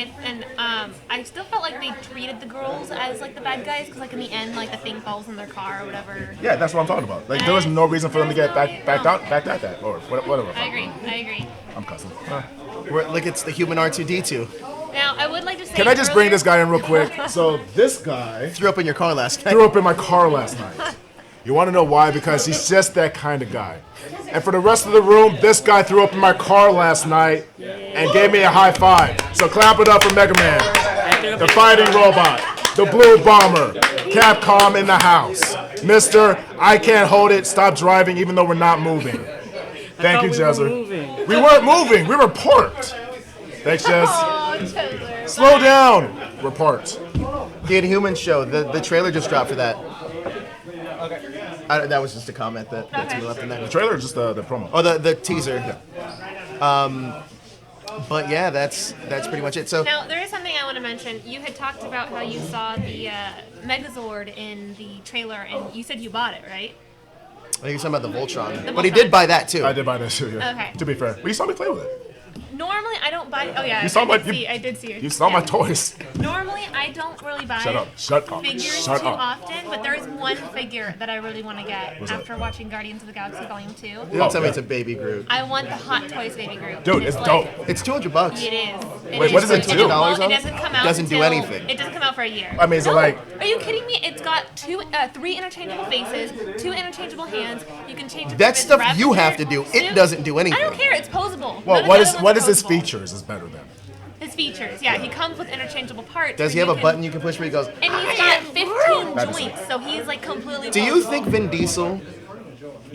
I still felt like they treated the girls as like the bad guys, because like in the end, like the thing falls in their car or whatever. Yeah, that's what I'm talking about. Like there was no reason for them to get back at that or whatever. I agree. I'm cussing. Like it's the human R2D2. Now, I would like to say. Can I just bring earlier- this guy in real quick? So this guy Threw up in your car last night. threw up in my car last night. You want to know why? Because he's just that kind of guy. And for the rest of the room, this guy threw up in my car last night and gave me a high five. So clap it up for Mega Man, the fighting robot, the blue bomber, Capcom in the house. Mister, I can't hold it. Stop driving even though we're not moving. Thank you, Jezzer. We weren't moving. We were parked. Thanks, Jez. Oh, Chandler. Slow down. We're parked. The Inhuman show. The trailer just dropped for that. That was just a comment that you left in The there. trailer or just the promo? Oh, the teaser. But yeah, that's pretty much it. So Now, there is something I want to mention. You had talked about how you saw the Megazord in the trailer, and you said you bought it, right? I think you're talking about the Voltron. The But he Voltron. did buy that too. I did buy that too, yeah. Okay. To be fair. Well, you saw me play with it. Normally, I don't buy. Oh yeah, You saw I did see it. You saw my Yeah. toys. Normally, I don't really buy Shut up. Shut up. figures Shut too up. often, but there is one figure that I really want to get What's that? after watching Guardians of the Galaxy Volume 2. You Oh, don't tell me yeah. it's a baby Groot. I want the Hot Toys Baby Groot. Dude, And it's like- dope. It's $200. It is. Wait, what does it do? It $10 on it? doesn't come out. Doesn't do until- anything. It doesn't come out for a year. I mean, is it No, like- Are you kidding me? It's got three interchangeable faces, 2 interchangeable hands. You can change it. That's from his stuff you raptor have to do. It suit. doesn't do anything. I don't care. It's posable. Well, None of what the is other what ones is are his posable. features is better than. His features, yeah. He comes with interchangeable parts. Does he where have a can- button you can push where he goes? And he's got 15 That is joints, so he's like completely. Do you posable. think Vin Diesel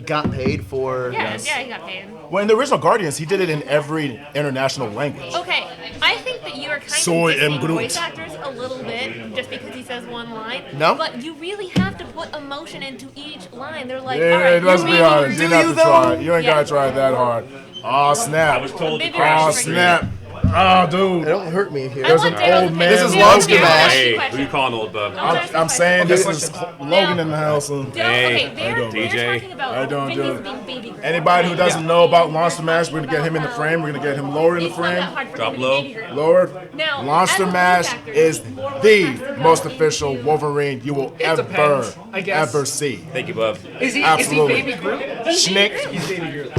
got paid for? Yeah, yeah, he got paid. Well, in the original Guardians, he did it in every international language. Okay, I think that you are kind Soy of am dissing Groot. voice actors a little bit just because he says one line. No? But you really have to put emotion into each line. They're like, Yeah, all right, let's you're be Baby honest. You Groot. don't you have to try. though? You ain't Yeah. gotta try that hard. Oh snap! I was told to Baby crash Oh Groot. the screen. snap! Oh dude. Don't hurt me here. I There's want an Darrel old to man. pay. This is Darrel, Lonstermash. Darrel, ask you a Hey, who question. you calling, old bub? I'm saying this Question. is Logan in the house. And Darrel, Hey, okay, how you they're doing, DJ? talking about How you doing, Vin dude? Diesel being Baby Groot. anybody who doesn't know about Lonstermash, we're gonna get him in the frame. We're gonna get him lower in the It's not that frame. hard for Drop him to be low. Baby Groot. Lower. Now, Lonstermash as a voice actor, is he's more the relaxed most than official Wolverine you will ever, depends, I guess. ever see. Thank you, bub. Is he Absolutely. Baby Groot? Schnick. He's Baby Groot.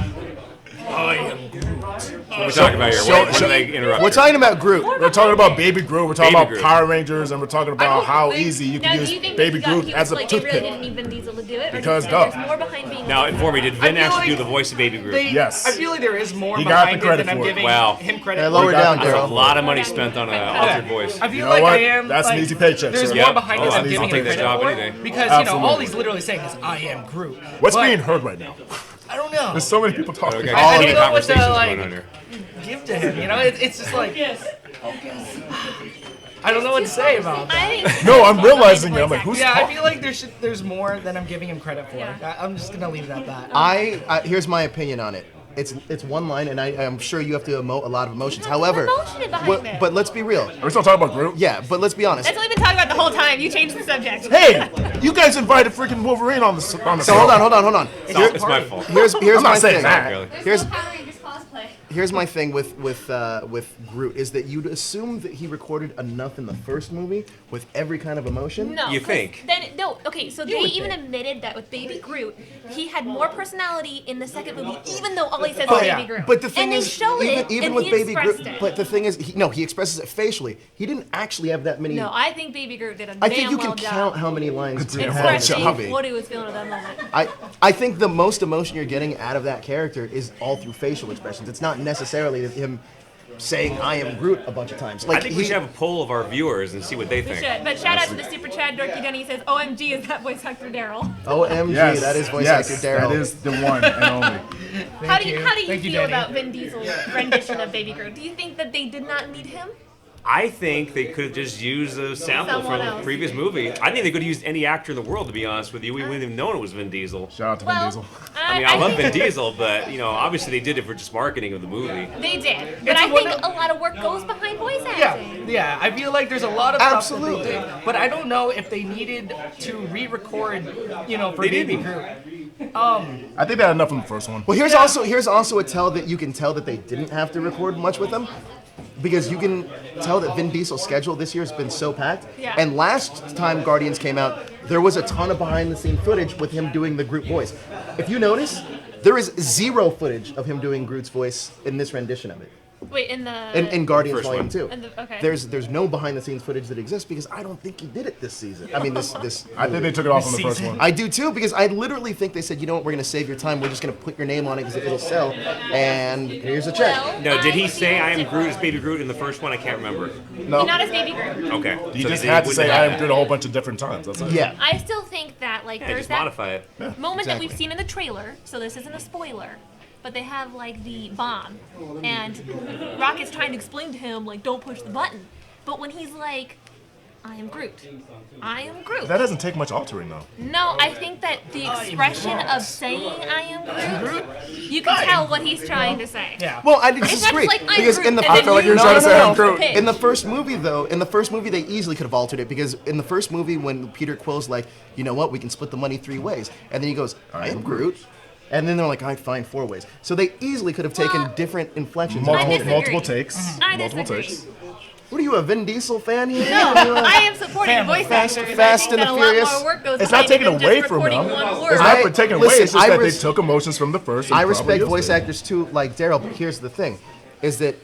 What are we talking about here? show- What did they interrupt? We're talking about Groot. We're talking about Baby Groot. We're talking Baby about Groot. Power Rangers, and we're talking about how Like, easy you now, can do use you think Baby that he got- Groot he as a was like, they really toothpick. didn't need Vin Diesel to do it? Or Because, do you think duh. there's more behind being Now, a inform me, did Vin I feel actually do like the voice of Baby Groot? Yes. I feel like there is more He got the behind credit it than I'm for it. giving Wow. him credit Yeah, for. lower down, That's a Darrell. lot of money spent on an altered voice. I feel You know like what? I am. That's an like, easy paycheck, There's sir. more Yeah. behind Oh, it than I'll I'm giving take him that credit job for. any day. Because all Absolutely. he's literally saying is, "I am Groot." What's But being heard right now? I don't know. There's so many people talking. Okay, I all don't the know what to, conversations like, going on here. give to him. You know, it's just like I don't know what to say about that. I think No, I'm realizing it. I'm like, who's Yeah, I talking? feel like there's more than I'm giving him credit for. Yeah. I'm just gonna leave it at that. I here's my opinion on it. It's one line, and I'm sure you have to emote a lot of emotions. However, emotion behind what- it. but let's be real. Are we still talking about Groot? Yeah, but let's be honest. That's what we've been talking about the whole time. You changed the subject. Hey, you guys invited freaking Wolverine on the So show. hold on. It's my fault. Here's I'm my not saying thing. that. Really. Here's Power Rangers cosplay. here's my thing with Groot is that you'd assume that he recorded enough in the first movie with every kind of emotion. No, You 'cause think? Then no, okay. So they even admitted that with Baby Groot, he had more personality in the second movie, even though all he says is Baby Groot. But the thing and is, they show even and with he Baby expressed Groot, it. but the thing is, he expresses it facially. He didn't actually have that many. No, I think Baby Groot did a I damn think you well can job. count how many lines Groot had in the Expressing movie. what he was feeling at that moment. I think the most emotion you're getting out of that character is all through facial expressions. It's not necessarily him saying "I am Groot" a bunch of times. I think we should have a poll of our viewers and see what they We think. should. But shout out to the super chat, Dorky Denny says, "OMG, is that voice actor Darrel?" OMG, Yes, that is voice yes, actor Darrell. that is the one and only. How do you Thank you, feel Denny. about Vin Diesel's rendition of Baby Groot? Do you think that they did not need him? I think they could have just used a sample Someone from the else. previous movie. I think they could have used any actor in the world, to be honest with you. We wouldn't have known it was Vin Diesel. Shout out to Vin Diesel. I mean, I love Vin Diesel, but, obviously they did it for just marketing of the movie. They did, but It's I one think of- a lot of work goes behind voice acting. Yeah. I feel like there's a lot of stuff that Absolutely. they did, but I don't know if they needed to re-record, for They Baby didn't. Groot. I think they had enough from the first one. Well, here's also a tell that you can tell that they didn't have to record much with them, because you can tell that Vin Diesel's schedule this year has been so packed. Yeah. And last time Guardians came out, there was a ton of behind-the-scene footage with him doing the Groot voice. If you notice, there is zero footage of him doing Groot's voice in this rendition of it. Wait, in the In Guardians First Volume one. 2. Okay. There's no behind-the-scenes footage that exists because I don't think he did it this season. I mean, this. I think they took it off from the first one. I do too, because I literally think they said, you know what, we're going to save your time. We're just going to put your name on it because it'll sell. And here's a check. Well, No, did he say I am Groot as Baby Groot in the first one? I can't remember. No. not as Baby Groot. Okay. You So just they had to wouldn't say have I that. am Groot a whole bunch of different times. That's it. Yeah. I still think that Yeah, there's just that modify it. moment that we've Exactly. seen in the trailer, so this isn't a spoiler, but they have the bomb, and Rocket's trying to explain to him don't push the button, but when he's like, I am Groot, I am Groot. That doesn't take much altering though. No, I think that the expression of saying I am Groot, you can tell what he's trying to say. Yeah. Well, I It's not disagree just like, I'm because Groot, in the and then I feel like you you're trying to say I'm push the Groot. pitch. in the first movie they easily could have altered it, because in the first movie when Peter Quill's like, you know what, we can split the money 3 ways, and then he goes, I am Groot. And then they're like, I find 4 ways. So they easily could have taken Well, different inflections. disagree. Multiple takes. I Multiple disagree. takes. What are you, a Vin Diesel fan here? No, I am supporting voice Fast- actors. Fast I and think the that a Furious. lot more work goes It's not behind taken it than away just from recording them. one word. It's not I- taken away. listen, It's just I that res- they took emotions from the first. And I probably respect used voice it. actors too, like Darrell, but here's the thing, is that,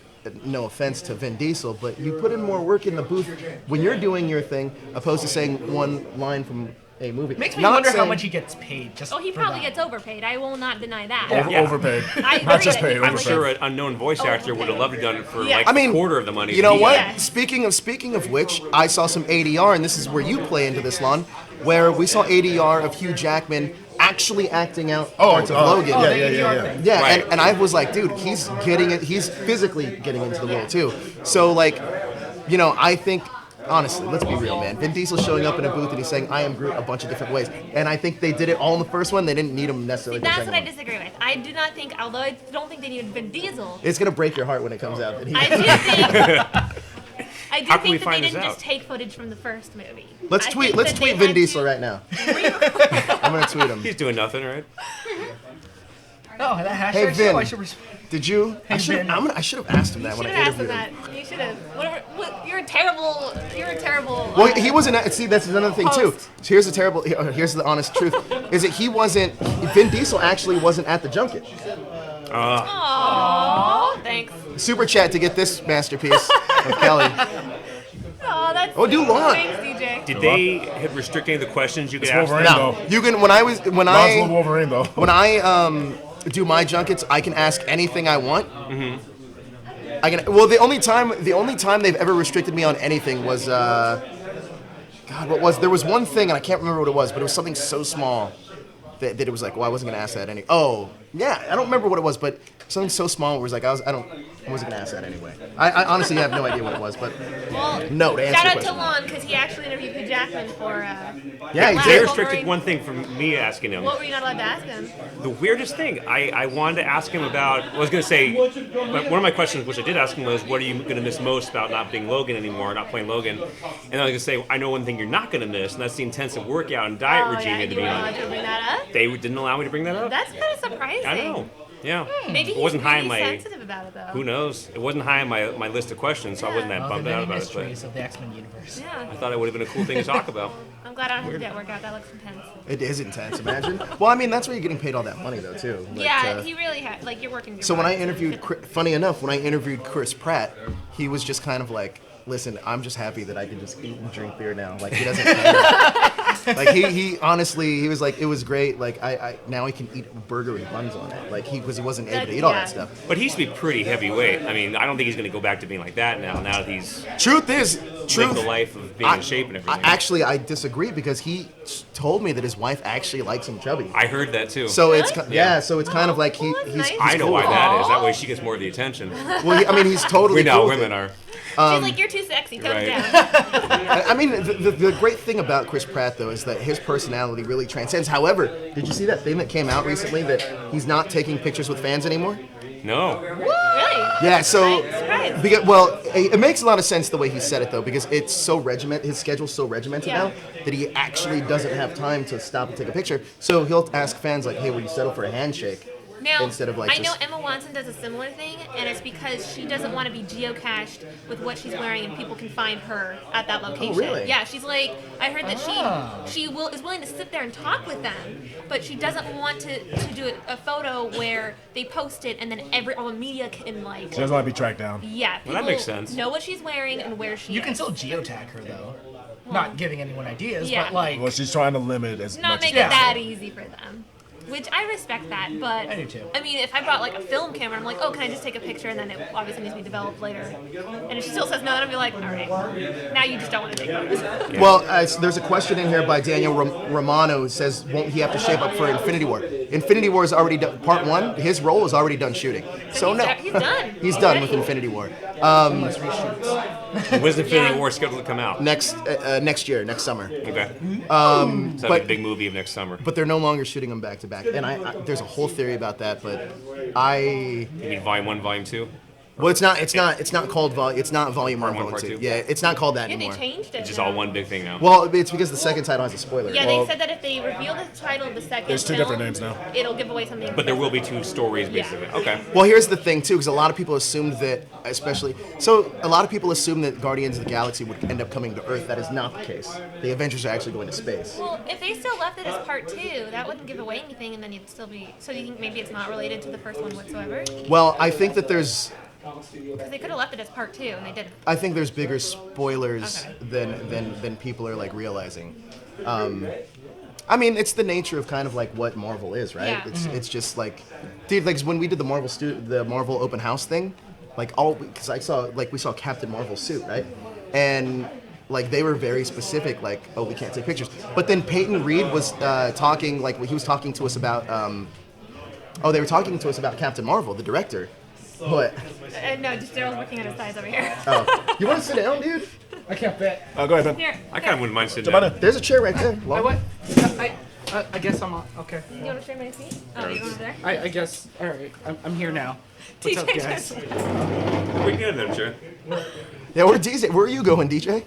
no offense to Vin Diesel, but you put in more work in the booth when you're doing your thing, opposed to saying one line from a movie. Makes me Not wonder how saying- much he gets paid. Just Oh, he for probably that. gets overpaid. I will not deny that. Yeah. Overpaid. I agree Not just that paid. he I'm probably sure gets- an unknown voice actor would have loved to have done it for Yeah. like I mean, a quarter of the money. You know he what? got. Yes. Speaking of which, I saw some ADR, and this is where you play into this, Lon, where we saw ADR of Hugh Jackman actually acting out parts of Logan. Yeah. Yeah, Right. and I was like, dude, he's getting it. He's physically getting into the role too. So I think. Honestly, let's be real, man. Vin Diesel showing up in a booth and he's saying, I am Groot a bunch of different ways. And I think they did it all in the first one. They didn't need him necessarily for the That's second what I one. disagree with. I do not think, although I don't think they needed Vin Diesel, It's going to break your heart when it comes out. That he- I do think. I do How can we think that they find this didn't out? just take footage from the first movie. Let's I tweet think that they Vin had Diesel to- right now. I'm going to tweet him. He's doing nothing, right? Oh, that hashtag Hey, Vin. show, I should Did you? I should Vin. have asked him You that should when I have asked him interviewed him. that. You should have. You're a terrible. You're a terrible. Well, he wasn't. See, that's another thing too. Host. Here's the honest truth: is that he wasn't. Vin Diesel actually wasn't at the junket. Aww, thanks. Super chat to get this masterpiece of Kelly. Oh, that's. Oh, do Lon. Thanks, DJ. Did they have restrict any of the questions you could It's ask Wolverine, them? though. You can when Lon's a little I Wolverine, though. when I do my junkets, I can ask anything I want. I can. Well, the only time they've ever restricted me on anything was God, what was there was one thing and I can't remember what it was, but it was something so small that it was like, well, I wasn't gonna ask that any. Oh, yeah, I don't remember what it was, but something so small where it was like I wasn't gonna ask that anyway. I honestly have no idea what it was, but Well, no, to answer shout your out to question. Lon because he actually interviewed Hugh Jackman for. Yeah, he Last They did. restricted Wolverine. one thing from me asking him. What were you not allowed to ask him? The weirdest thing, I wanted to ask him about, I was going to say, one of my questions, which I did ask him was, what are you going to miss most about not being Logan anymore, not playing Logan? And I was going to say, I know one thing you're not going to miss, and that's the intensive workout and diet regime you had to you be were on. allowed to bring that up. They didn't allow me to bring that up. That's kind of surprising. I know. Yeah. Maybe It he's wasn't high really on my. sensitive about it though. Who knows? It wasn't high on my list of questions, so I wasn't that Oh, the bummed out many about it. mysteries of the X-Men universe. But I Yeah. thought it would have been a cool thing to talk about. I'm glad I don't have to do that workout. That looks intense. It is intense. Imagine. Well, I mean, that's where you're getting paid all that money, though, too. Like, Yeah, he really had. Like you're working. So when I interviewed, funny enough, when I interviewed Chris Pratt, he was just kind of like, "Listen, I'm just happy that I can just eat and drink beer now. Like he doesn't care." Like he honestly, he was like, it was great. Like I now he can eat a burger and buns on it. Like he wasn't able to eat all that stuff. But he used to be pretty heavyweight. I mean, I don't think he's going to go back to being like that now. Now that he's Truth is, lived the life of being in shape and everything. I disagree because he told me that his wife actually likes him chubby. I heard that too. So it's Yeah. so it's kind of like well, that's nice. I know cool why with it. that is. That way she gets more of the attention. Well, I mean, he's totally. We know cool with women it. are. She's like, you're too sexy. Tone Right. down. I mean, the great thing about Chris Pratt, though, is that his personality really transcends. However, did you see that thing that came out recently that he's not taking pictures with fans anymore? No. Really? Yeah, so Surprise. because, well, it makes a lot of sense the way he said it though, because it's so regimented. His schedule's so regimented Yeah. now that he actually doesn't have time to stop and take a picture. So he'll ask fans like, "Hey, will you settle for a handshake?" Now, Instead of, like, I know just- Emma Watson does a similar thing, and it's because she doesn't want to be geocached with what she's wearing, and people can find her at that location. really? Yeah, she's like, I heard that she is willing to sit there and talk with them, but she doesn't want to do a photo where they post it and then all the media can like. She doesn't want to be tracked down. Yeah, Well, that people makes sense. know what she's wearing and where she You is. can still geotag her though. Not giving anyone ideas, Yeah. but like Well, she's trying to limit as not much make as it that easy for them. Which I respect that, but I do too. I mean, if I brought like a film camera, I'm like, oh, can I just take a picture, and then it obviously needs to be developed later. And if she still says no, then I'll be like, all right, now you just don't want to take photos. Well, there's a question in here by Daniel Romano who says, "Won't he have to shape up for Infinity War?" Infinity War is already done. Part 1, his role is already done shooting. So no, He's done. he's done with Infinity War. When's Infinity War scheduled to come out? Next year, next summer. Okay. So that'll be but- a big movie of next summer. But they're no longer shooting them back to back. And there's a whole theory about that, but You mean Volume 1, Volume 2? well, it's not called volume. It's not volume 1, Part one, volume part 2. two. Yeah, it's not called that Yeah, they anymore. changed it. It's just now. all one big thing now. Well, it's because the second title has a spoiler. Yeah, Well, they said that if they reveal the title of the second There's two film, different names now. it'll give away something. But there will be 2 stories, basically. Okay. Well, here's the thing too, because a lot of people assumed that, a lot of people assumed that Guardians of the Galaxy would end up coming to Earth. That is not the case. The Avengers are actually going to space. Well, if they still left it as part 2, that wouldn't give away anything, and then you'd still be. So you think maybe it's not related to the first one whatsoever? Well, I think that there's Because they could have left it as part 2, and they didn't. I think there's bigger spoilers Okay. than people are like realizing. I mean, it's the nature of kind of like what Marvel is, right? Yeah. It's just like, dude, like when we did the Marvel open house thing, like because we saw Captain Marvel's suit, right? And like they were very specific, like, oh, we can't take pictures. But then Peyton Reed was talking, like he was talking to us about, they were talking to us about Captain Marvel, the director. What? No, just Darrel's working on his thighs over here. Oh, you want to sit down, dude? I can't bet. Go ahead, Ben. Here. I kind of wouldn't mind sitting Come on down. in. There's a chair right there. I what? I guess I'm on. Okay. You want to share my seat? Oh, you want there? I guess. All right. I'm here now. What's up, guys? We can then, sure. Yeah, where are you going, DJ?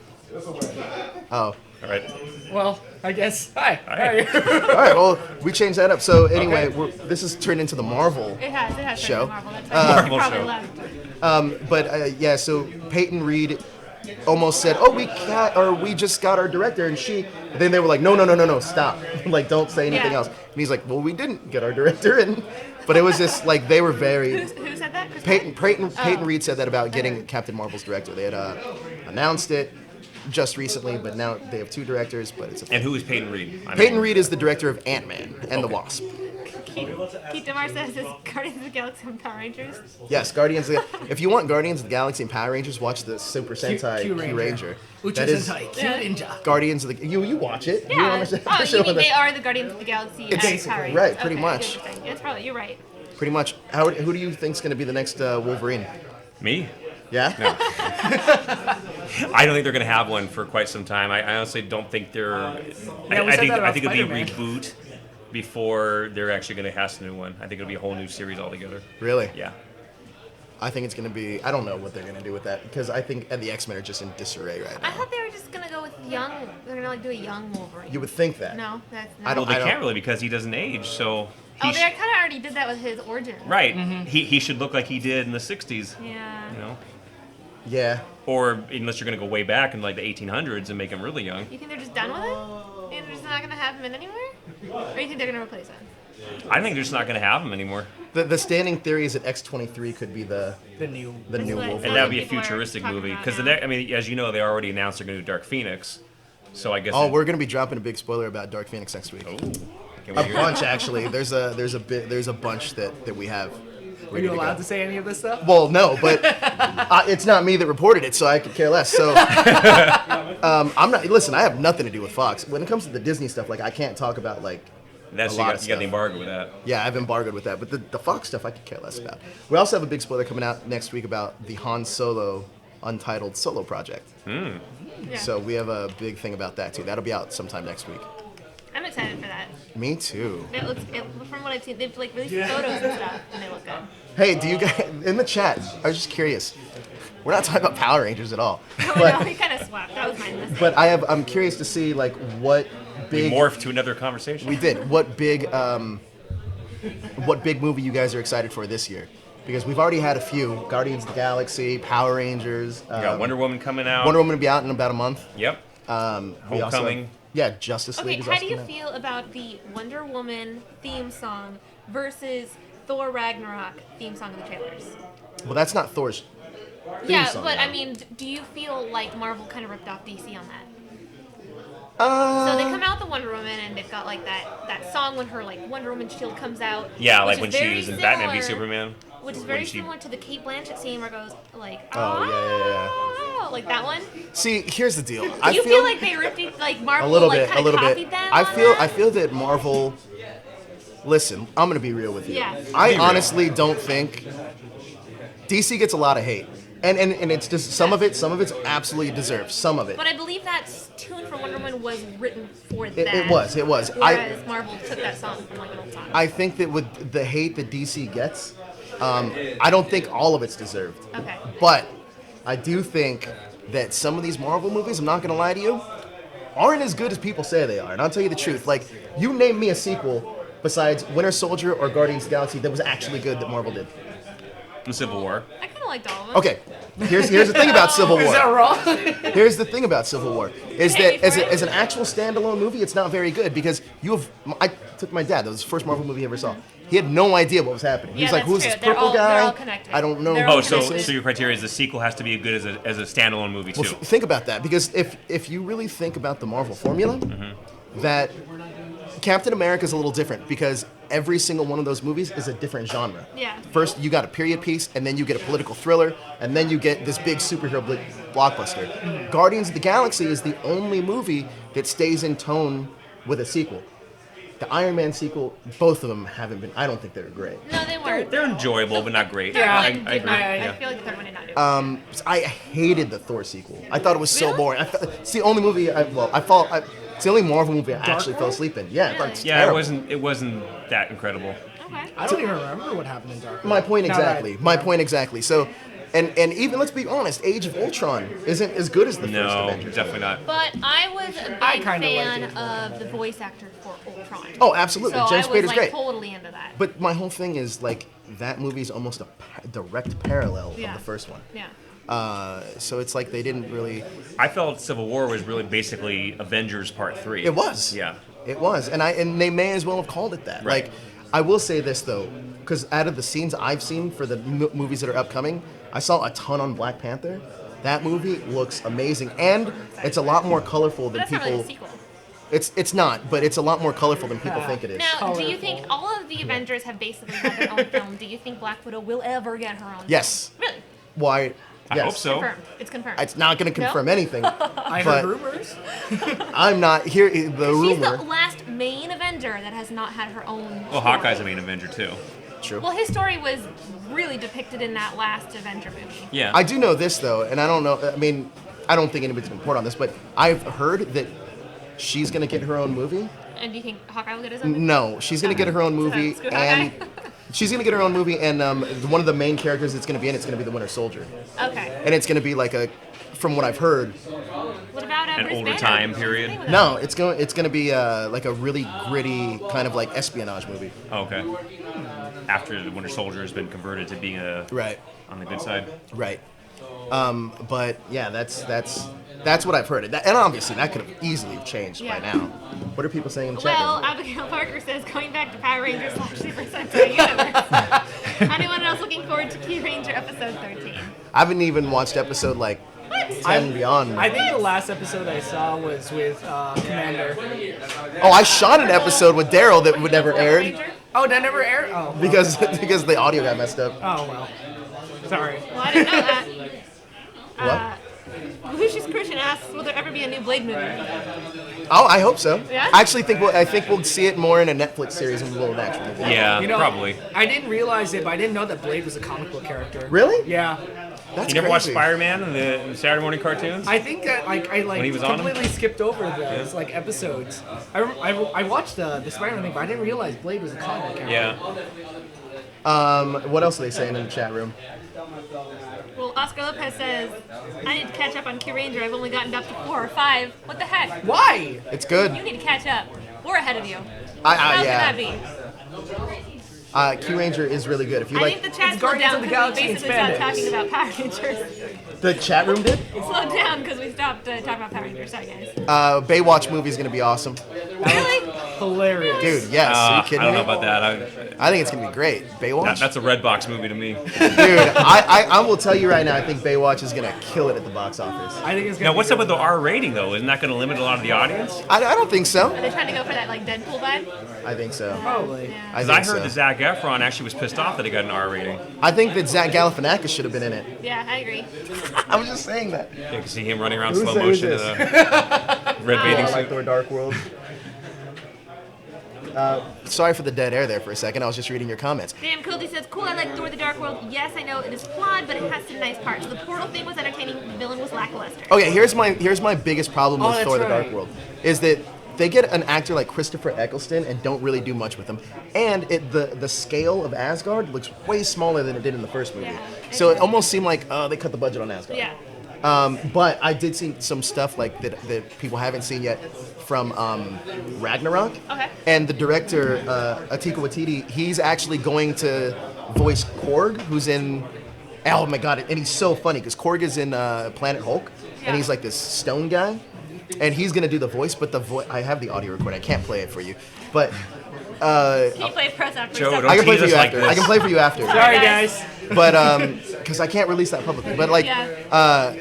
Oh. All right. Well, I guess. Hi. Hi. How are you? All right, well, we changed that up. So anyway, this has turned into the Marvel. It has. Show. Marvel. That's why Marvel probably show. left. But yeah, so Peyton Reed almost said, "Oh, we just got our director," and then they were like, "No, stop! Like, don't say anything Yeah. else." And he's like, "Well, we didn't get our director," but it was just like they were very. Who said that? Chris Peyton Reed said that about getting Captain Marvel's director. They had announced it just recently, but now they have 2 directors. But it's a And who is Peyton Reed? Peyton Reed is the director of Ant-Man and the Wasp. Keith DeMar says it's Guardians of the Galaxy and Power Rangers. Yes, if you want Guardians of the Galaxy and Power Rangers, watch the Super Sentai Q Q Ranger. Uchi That is Sentai. Q Ninja. Guardians of the. You watch it. You Yeah. understand Oh, the you show mean that- they are the Guardians of the Galaxy as Basically, Power Rangers. right, pretty Okay, much. I get what you're saying. That's probably, you're right. Pretty much. Who do you think's going to be the next Wolverine? Me? Yeah. I don't think they're going to have one for quite some time. I honestly don't think they're. we I said think that about it'll be a Spider-Man. reboot before they're actually going to cast a new one. I think it'll be a whole new series altogether. Really? Yeah. I think it's going to be. I don't know what they're going to do with that because I think the X-Men are just in disarray right I now. thought they were just gonna go with young. They're gonna like do a young Wolverine. You would think that. No, that's I not. don't- Well, they can't really because he doesn't age. So Oh, he they kind of already did that with his origins. right. He should look like he did in the '60s. Yeah. You know, Yeah. or unless you're gonna go way back in like the 1800s and make him really young. You think they're just done with it? You think they're just not gonna have him in anywhere? Or you think they're gonna replace him? I think they're just not gonna have him anymore. The standing theory is that X-23 could be the new. new That's what- Wolverine. And that would be a People are futuristic talking movie about because now. I mean, as you know, they already announced they're gonna do Dark Phoenix. So I guess. Oh, we're gonna be dropping a big spoiler about Dark Phoenix next week. Oh, can't A wait to hear bunch that. actually. There's a bunch that we have. Are you allowed to say any of this stuff? Well, no, but it's not me that reported it, so I could care less. So I'm not. Listen, I have nothing to do with Fox. When it comes to the Disney stuff, like I can't talk about like. That's a you lot got, of you got the stuff. embargo with that. Yeah, I've embargoed with that, but the Fox stuff I could care less about. We also have a big spoiler coming out next week about the Han Solo untitled solo project. Yeah. So we have a big thing about that too. That'll be out sometime next week. I'm excited for that. Me too. From what I've seen, they've like released photos and stuff, and they look good. Hey, do you guys in the chat? I was just curious. We're not talking about Power Rangers at all, Oh but no, he kind of swapped. That was my mistake. but I'm curious to see like what We big morphed to another conversation. we did. What big movie you guys are excited for this year? Because we've already had a few: Guardians of the Galaxy, Power Rangers. We got Wonder Woman coming out. Wonder Woman will be out in about a month. Yep. We also Homecoming. have- yeah, Justice Okay, League is how also do you coming out. feel about the Wonder Woman theme song versus Thor Ragnarok theme song in the trailers? Well, that's not Thor's theme Yeah, song. but though. I mean, do you feel like Marvel kind of ripped off DC on that? Uh, So they come out with the Wonder Woman, and they've got like that song when her like Wonder Woman shield comes out. Yeah, which like is when she very was in Batman v similar- Superman. Which is when very she- similar to the Kate Blanchett scene where it goes like, Oh, yeah. like that one. See, here's the deal. Do I you feel like they ripped it, like Marvel a little like bit, kind a little of bit. copied them? I on feel that? that Marvel. Listen, I'm gonna be real with you. Yeah. I Be real. honestly don't think DC gets a lot of hate, and it's just some of it's absolutely deserved. Some of it. But I believe that tune for Wonder Woman was written for that. It was. Whereas Marvel took that song from like an old song. I think that with the hate that DC gets, I don't think all of it's deserved. Okay. But I do think that some of these Marvel movies, I'm not gonna lie to you, aren't as good as people say they are. And I'll tell you the truth. Like, you name me a sequel besides Winter Soldier or Guardians of the Galaxy that was actually good that Marvel did. In Civil War. I kind of liked all of them. Okay, here's the thing about Civil War. Is that wrong? Here's the thing about Civil War is Hey, that as, for it. as an actual standalone movie, it's not very good because I took my dad. That was the first Marvel movie he ever saw. He had no idea what was happening. He Yeah, was like, that's "Who's true. this They're purple all- guy? they're all connected. I don't know." They're who all Oh, so this is." so your criteria is the sequel has to be good as a standalone movie too. Well, think about that because if you really think about the Marvel formula, that Captain America is a little different because every single one of those movies is a different genre. Yeah. First, you got a period piece, and then you get a political thriller, and then you get this big superhero blockbuster. Guardians of the Galaxy is the only movie that stays in tone with a sequel. The Iron Man sequel, both of them haven't been. I don't think they're great. No, they weren't. They're enjoyable, but not great. Third Yeah. one I did agree. not. Yeah. I feel like the third one did not do. I hated the Thor sequel. I thought it was so Really? boring. It's the only movie it's the only Marvel movie I actually fell asleep in. Yeah, I thought it's Yeah, terrible. it wasn't that incredible. Okay. I don't even remember what happened in Dark. My point Now that I- exactly. My point exactly. So, and even let's be honest, Age of Ultron isn't as good as the first No, Avengers. definitely not. But I was a I big kinda fan liked it. of the voice actor for Ultron. Oh, absolutely. So James I was Spader's like great. totally into that. But my whole thing is like that movie is almost a direct parallel Yeah. of the first one. Yeah. So it's like they didn't really. I felt Civil War was really basically Avengers Part 3. It was. Yeah. It was, and they may as well have called it that. Right. Like, I will say this though, because out of the scenes I've seen for the movies that are upcoming, I saw a ton on Black Panther. That movie looks amazing, and it's a lot more colorful than But that's not really people. a sequel. It's not, but it's a lot more colorful than people think it is. Now, do you think all of the Avengers have basically had their own film? Do you think Black Widow will ever get her own? Yes. Film? Really? Why? I yes. hope so. Confirmed. It's confirmed. It's not going to confirm anything. I but heard rumors. I'm not here. The She's the rumor. last main Avenger that has not had her own. Well, story. Hawkeye's a main Avenger too. True. Well, his story was really depicted in that last Avenger movie. Yeah. I do know this though, and I don't know. I mean, I don't think anybody's going to report on this, but I've heard that she's going to get her own movie. And do you think Hawkeye will get his own? No, she's going to get her own movie, Screw and Hawkeye. she's going to get her own movie, and one of the main characters that's going to be in it's going to be the Winter Soldier, Okay. and it's going to be like from what I've heard. What about an Bruce older Banner. time period? No, it's going to be like a really gritty kind of like espionage movie. Oh, okay. After the Winter Soldier has been converted to being Right. on the good side. Right. But yeah, that's what I've heard. And obviously that could have easily changed by now. What are people saying in the chat Well, room? Abigail Parker says going back to Power Rangers / Super Sentai Universe. Anyone else looking forward to Key Ranger episode 13? I haven't even watched episode like 10 beyond. I think the last episode I saw was with Commander. Oh, I shot an episode with Darrel that would never aired Ranger? Oh, that never aired? Oh. because the audio got messed up. Oh, well. Sorry. Well, I didn't know that. What? Lucius Christian asks, will there ever be a new Blade movie? Oh, I hope so. Yeah? I actually think we'll see it more in a Netflix series than we'll an actual movie. Yeah, You know, probably. I didn't realize it, but I didn't know that Blade was a comic book character. Really? Yeah. That's You never watched crazy. Spider-Man in the Saturday morning cartoons? I think that I When he was on 'em? completely skipped over those episodes. I watched the Spider-Man thing, but I didn't realize Blade was a comic book character. Yeah. What else are they saying in the chat room? Well, Oscar Lopez says, I need to catch up on Key Ranger. I've only gotten up to 4 or 5. What the heck? Why? It's good. You need to catch up. We're ahead of you. How How yeah. can that be? Q Ranger is really good. If you I like, think the chat It's slowed Guardians down of the because we Galaxy in basically stopped spandex. talking about Power Rangers. the chat room did. It slowed down because we stopped talking about Power Rangers. Sorry, guys. Baywatch movie is gonna be awesome, Really? Hilarious. dude. Yes, are you I kidding don't me? know about that. I think it's gonna be great. Baywatch, That's a Redbox movie to me. dude. I will tell you right now. I think Baywatch is gonna kill it at the box office. I think it's gonna Now, what's up with the R rating, though? Isn't that going to limit a lot of the audience? I don't think so. Are they trying to go for that like Deadpool vibe? I think so. Probably. Yeah. I Because think I heard so. that Zac Efron actually was pissed off that he got an R rating. I think that Zach Galifianakis should have been in it. Yeah, I agree. I was just saying that. Yeah, you can see him running around Who's slow saying motion in this? a red bathing Like suit. Thor: Dark World. Sorry for the dead air there for a second. I was just reading your comments. Damn, Cody says, cool, I like Thor the Dark World. Yes, I know it is flawed, but it has some nice parts. The portal thing was entertaining, the villain was lackluster. Okay, here's my biggest problem with that's Thor: The right. Dark World is that they get an actor like Christopher Eccleston and don't really do much with him, and the scale of Asgard looks way smaller than it did in the first movie. Yeah, So it almost seemed like they cut the budget on Asgard. Yeah. But I did see some stuff like that people haven't seen yet from Ragnarok. Okay. And the director Taika Waititi, he's actually going to voice Korg, who's in. Oh my god! And he's so funny because Korg is in Planet Hulk, Yeah. and he's like this stone guy, and he's gonna do the voice. But the voice, I have the audio recording. I can't play it for you, but Can you play press after Joe, we stop? don't I can play tease for us you like after. this. I can play for you after. Sorry, guys. But because I can't release that publicly. But like, Yeah.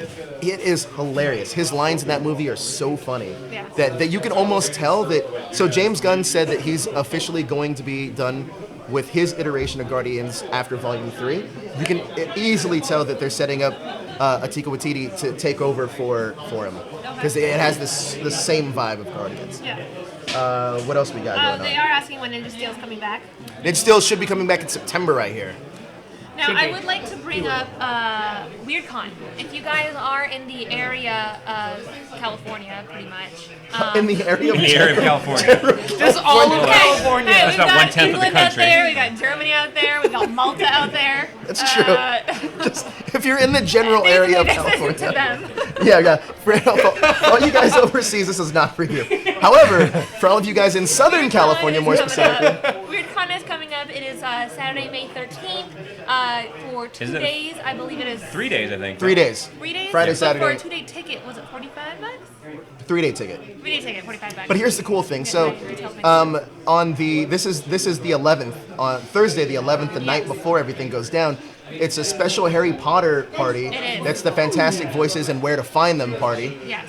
it is hilarious. His lines in that movie are so funny Yeah. that you can almost tell that. So James Gunn said that he's officially going to be done with his iteration of Guardians after Volume 3. You can easily tell that they're setting up Taika Waititi to take over for him because it has the same vibe of Guardians. Yeah. What else we got going They on? are asking when Ninja Steel's coming back. It still should be coming back in September right here. Now, I would like to bring up WeirdCon. If you guys are in the area of California, pretty much. In the area of In the area of California. Just all of California. Hey, That's we've about got 1/10 of the England out country. there, we got Germany out there, we got Malta out there. That's true. Just if you're in the general area of Basically, listen California. to them. Yeah. For all you guys overseas, this is not for you. However, for all of you guys in Southern California, more specifically, WeirdCon is coming up. It is Saturday, May 13th. For 2 Is it? days, I believe it is 3 days, I think. 3 days. 3 days. Friday, So for a Saturday. 2-day ticket, was it $45? 3-day ticket. 3-day ticket, $45. But here's the cool thing. So, on this is the 11th, on Thursday the 11th, the night before everything goes down. It's a special Harry Potter party. It is. That's the Fantastic Voices and Where to Find Them party. Yes.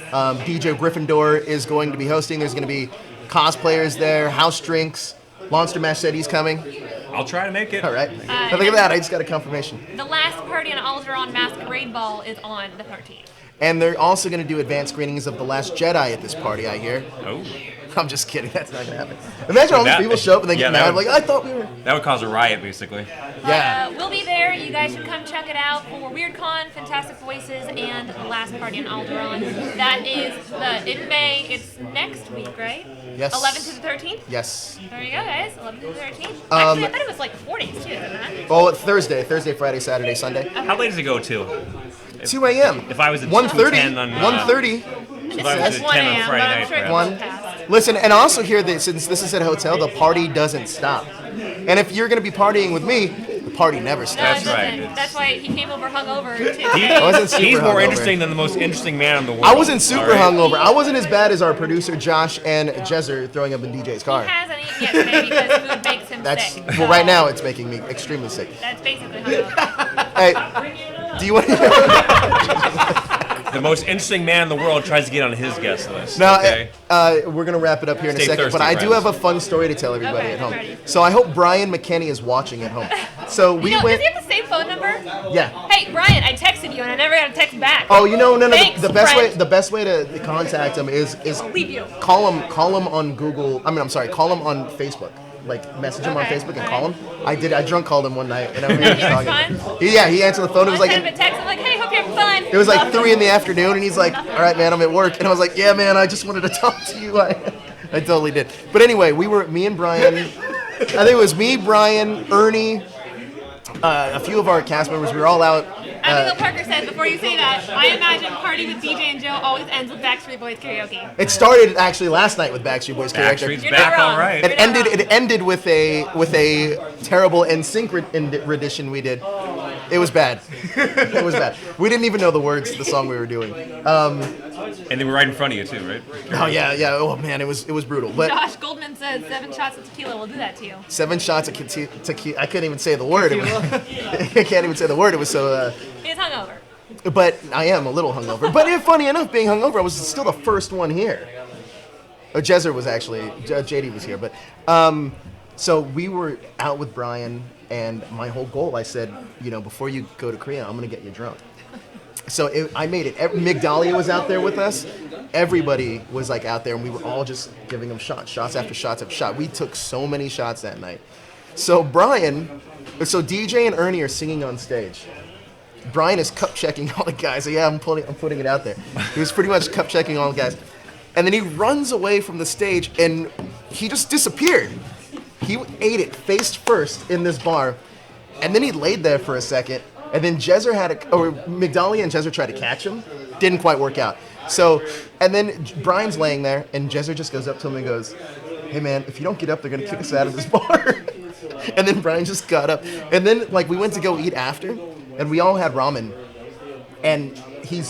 DJ Gryffindor is going to be hosting. There's going to be cosplayers there, house drinks. Lonstermash said he's coming. I'll try to make it. All right. Now look at that. I just got a confirmation. The last party on Alderaan Masquerade Ball is on the 13th. And they're also going to do advanced screenings of The Last Jedi at this party, I hear. Oh. I'm just kidding. That's not going to happen. Imagine all these That- people show up and they yeah, get that mad. would- Like, I thought we were. That would cause a riot, basically. Yeah. We'll be there. You guys should come check it out for WeirdCon, Fantastic Voices, and the last party on Alderaan. That is in May. It's next week, right? Yes. 11th to the 13th? Yes. There you go, guys. 11th to the 13th. Actually, I thought it was like 4 days, too, isn't it? Oh, it's Thursday, Friday, Saturday, Sunday. How late does it go to? 2 a.m. If I was at 1:30. 2:10 on 1:30. This Eleven is to 1 10 on a.m., but Friday I'm night, sure it perhaps. will pass. Listen, and also here that since this is at a hotel, the party doesn't stop. And if you're gonna be partying with me, the party never No, stops. it That's right. doesn't. That's why he came over hungover, too. I wasn't super He's more hungover. interesting than the most interesting man in the world. I wasn't super All right? hungover. I wasn't as bad as our producer Josh and Jezer throwing up in DJ's car. He hasn't eaten yesterday because food makes him That's sick. well, right now it's making me extremely sick. That's basically hungover. Hey, do you want to? The most interesting man in the world tries to get on his guest list. No, okay? we're gonna wrap it up here in a Stay second, thirsty, but I do friends. have a fun story to tell everybody Okay, at home. I'm ready. So I hope Brian McKinney is watching at home. So we Does went. he have the same phone number? Yeah. Hey, Brian, I texted you and I never got a text back. Oh, you know, no. Thanks, The best friend. way, the best way to contact him is Leave you. call him on Google. I'm sorry, call him on Facebook. Like message him on Okay, Facebook and alright. call him. I drunk called him one night and I was Did he talking. respond? Yeah, he answered the phone. It was I like sent him a text. I'm like, hey, hope you're having fun. it was like 3 in the afternoon, and he's like, "All right, man, I'm at work." And I was like, "Yeah, man, I just wanted to talk to you." I totally did. But anyway, me and Brian. I think it was me, Brian, Ernie, a few of our cast members. We were all out. Abigail Parker says, before you say that, I imagine Party with DJ and Joe always ends with Backstreet Boys karaoke. It started actually last night with Backstreet Boys character. Backstreet's You're back, not wrong. all right. It ended with a terrible NSYNC rendition we did. It was bad. It was bad. We didn't even know the words to the song we were doing. And they were right in front of you, too, right? Oh yeah. Oh man, it was brutal. But Josh Goldman says 7 shots of tequila will do that to you. 7 shots of tequila. I couldn't even say the word. I can't even say the word. It was so. He's hungover. But I am a little hungover. But funny enough, being hungover, I was still the first one here. Jezer was actually, JD was here. But so we were out with Brian, and my whole goal, I said, before you go to Korea, I'm gonna get you drunk. So I made it. Migdalia was out there with us. Everybody was like out there, and we were all just giving them shots after shots after shot. We took so many shots that night. So DJ and Ernie are singing on stage. Brian is cup checking all the guys. So yeah, I'm putting it out there. He was pretty much cup checking all the guys, and then he runs away from the stage, and he just disappeared. He ate it face first in this bar, and then he laid there for a second. And then Migdalia and Jezer tried to catch him. Didn't quite work out. So, and then Brian's laying there, and Jezer just goes up to him and goes, "Hey man, if you don't get up, they're gonna kick us out of this bar." And then Brian just got up. And then we went to go eat after, and we all had ramen. And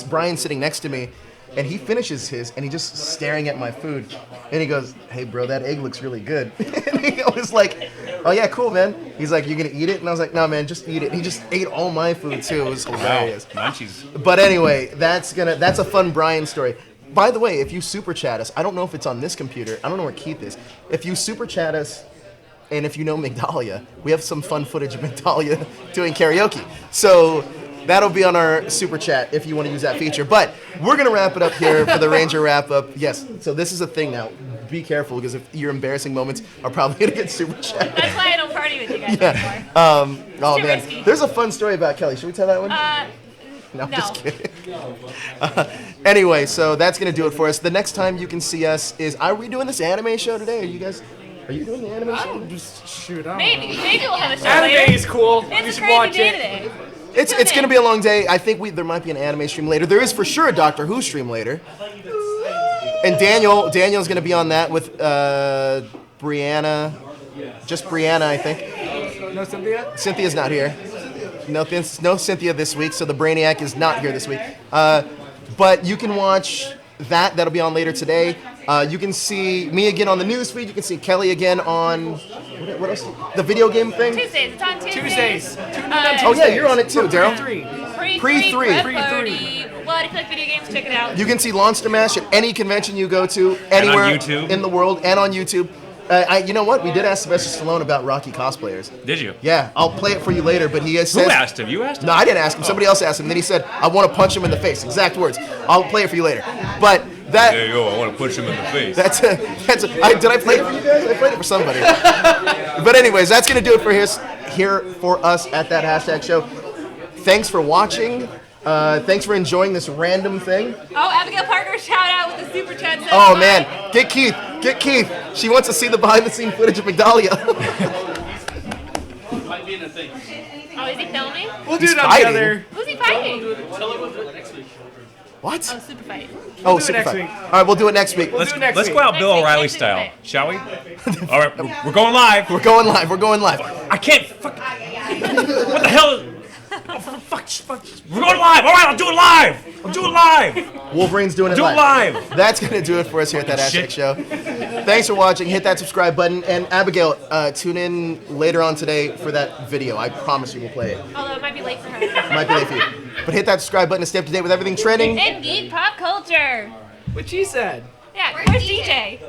Brian's sitting next to me, and he finishes his, and he's just staring at my food. And he goes, "Hey bro, that egg looks really good." And he was like, "Oh yeah, cool man." He's like, "You gonna eat it?" And I was like, "No man, just eat it." And he just ate all my food too. It was hilarious. Munchies. But anyway, that's a fun Brian story. By the way, if you super chat us, I don't know if it's on this computer. I don't know where Keith is. If you super chat us, and if you know Migdalia, we have some fun footage of Migdalia doing karaoke. So that'll be on our super chat if you want to use that feature. But we're going to wrap it up here for the Ranger wrap up. Yes, so this is a thing now. Be careful, because if your embarrassing moments are probably going to get super chat. That's why I don't party with you guys anymore. Oh too man, risky. there's a fun story about Kelly. Should we tell that one? No, I'm no. just kidding. Anyway, so that's going to do it for us. The next time you can see us are we doing this anime show today? Are you doing the anime show? Just shoot out. Maybe we'll have a show Anime later. is cool. You It's a should crazy watch day it. today. It's going to be a long day. I think there might be an anime stream later. There is for sure a Doctor Who stream later. And Daniel's going to be on that with Brianna. Just Brianna, I think. No, Cynthia? Cynthia's not here. No Cynthia this week, so the Brainiac is not here this week. But you can watch that. That'll be on later today. You can see me again on the news feed. You can see Kelly again on what else? The video game thing. Tuesdays. It's on Tuesdays. Tuesdays. Tune in on Oh yeah, Tuesdays. you're on it too, Darrell. Pre-3. Pre-3. Party. Well, if you like video games, check it out. You can see Lonstermash at any convention you go to, anywhere YouTube. in the world, and on YouTube. You know what? We did ask Sylvester Stallone about Rocky cosplayers. Did you? Yeah, I'll play it for you later, but he says... Who asked him? You asked him? No, I didn't ask him. Somebody else asked him. Then he said, "I want to punch him in the face." Exact words. I'll play it for you later. But that... There you go. I want to punch him in the face. Did I play it for you guys? I played it for somebody. But anyways, that's going to do it for here for us at That Hashtag Show. Thanks for watching. Thanks for enjoying this random thing. Oh, Abigail Parker, shout out with the super chat. Says Oh bye. man, get Keith. She wants to see the behind-the-scenes footage of Migdalia. Oh, is he filming? We'll do He's it on fighting. the other. Who's he fighting? What? Oh, super fight. Oh, do it super next fight. week. All right, we'll do it next week. Let's do it next let's week. go out Next Bill week, O'Reilly next week, style, next week. shall we? All right, we're going live. We're going live. We're going live. I can't. Fuck. What the hell? Oh, fuck. We're going live. All right, I'll do it live. I'll do it live. Wolverine's doing it Do it live. live. That's going to do it for us here at That Aspect Shit. Show. Thanks for watching. Hit that subscribe button. And Abigail, tune in later on today for that video. I promise you we'll play it. Although it might be late for her. Might be late for you. But hit that subscribe button to stay up to date with everything trending. And geek pop culture. What she said. Yeah, where's DJ?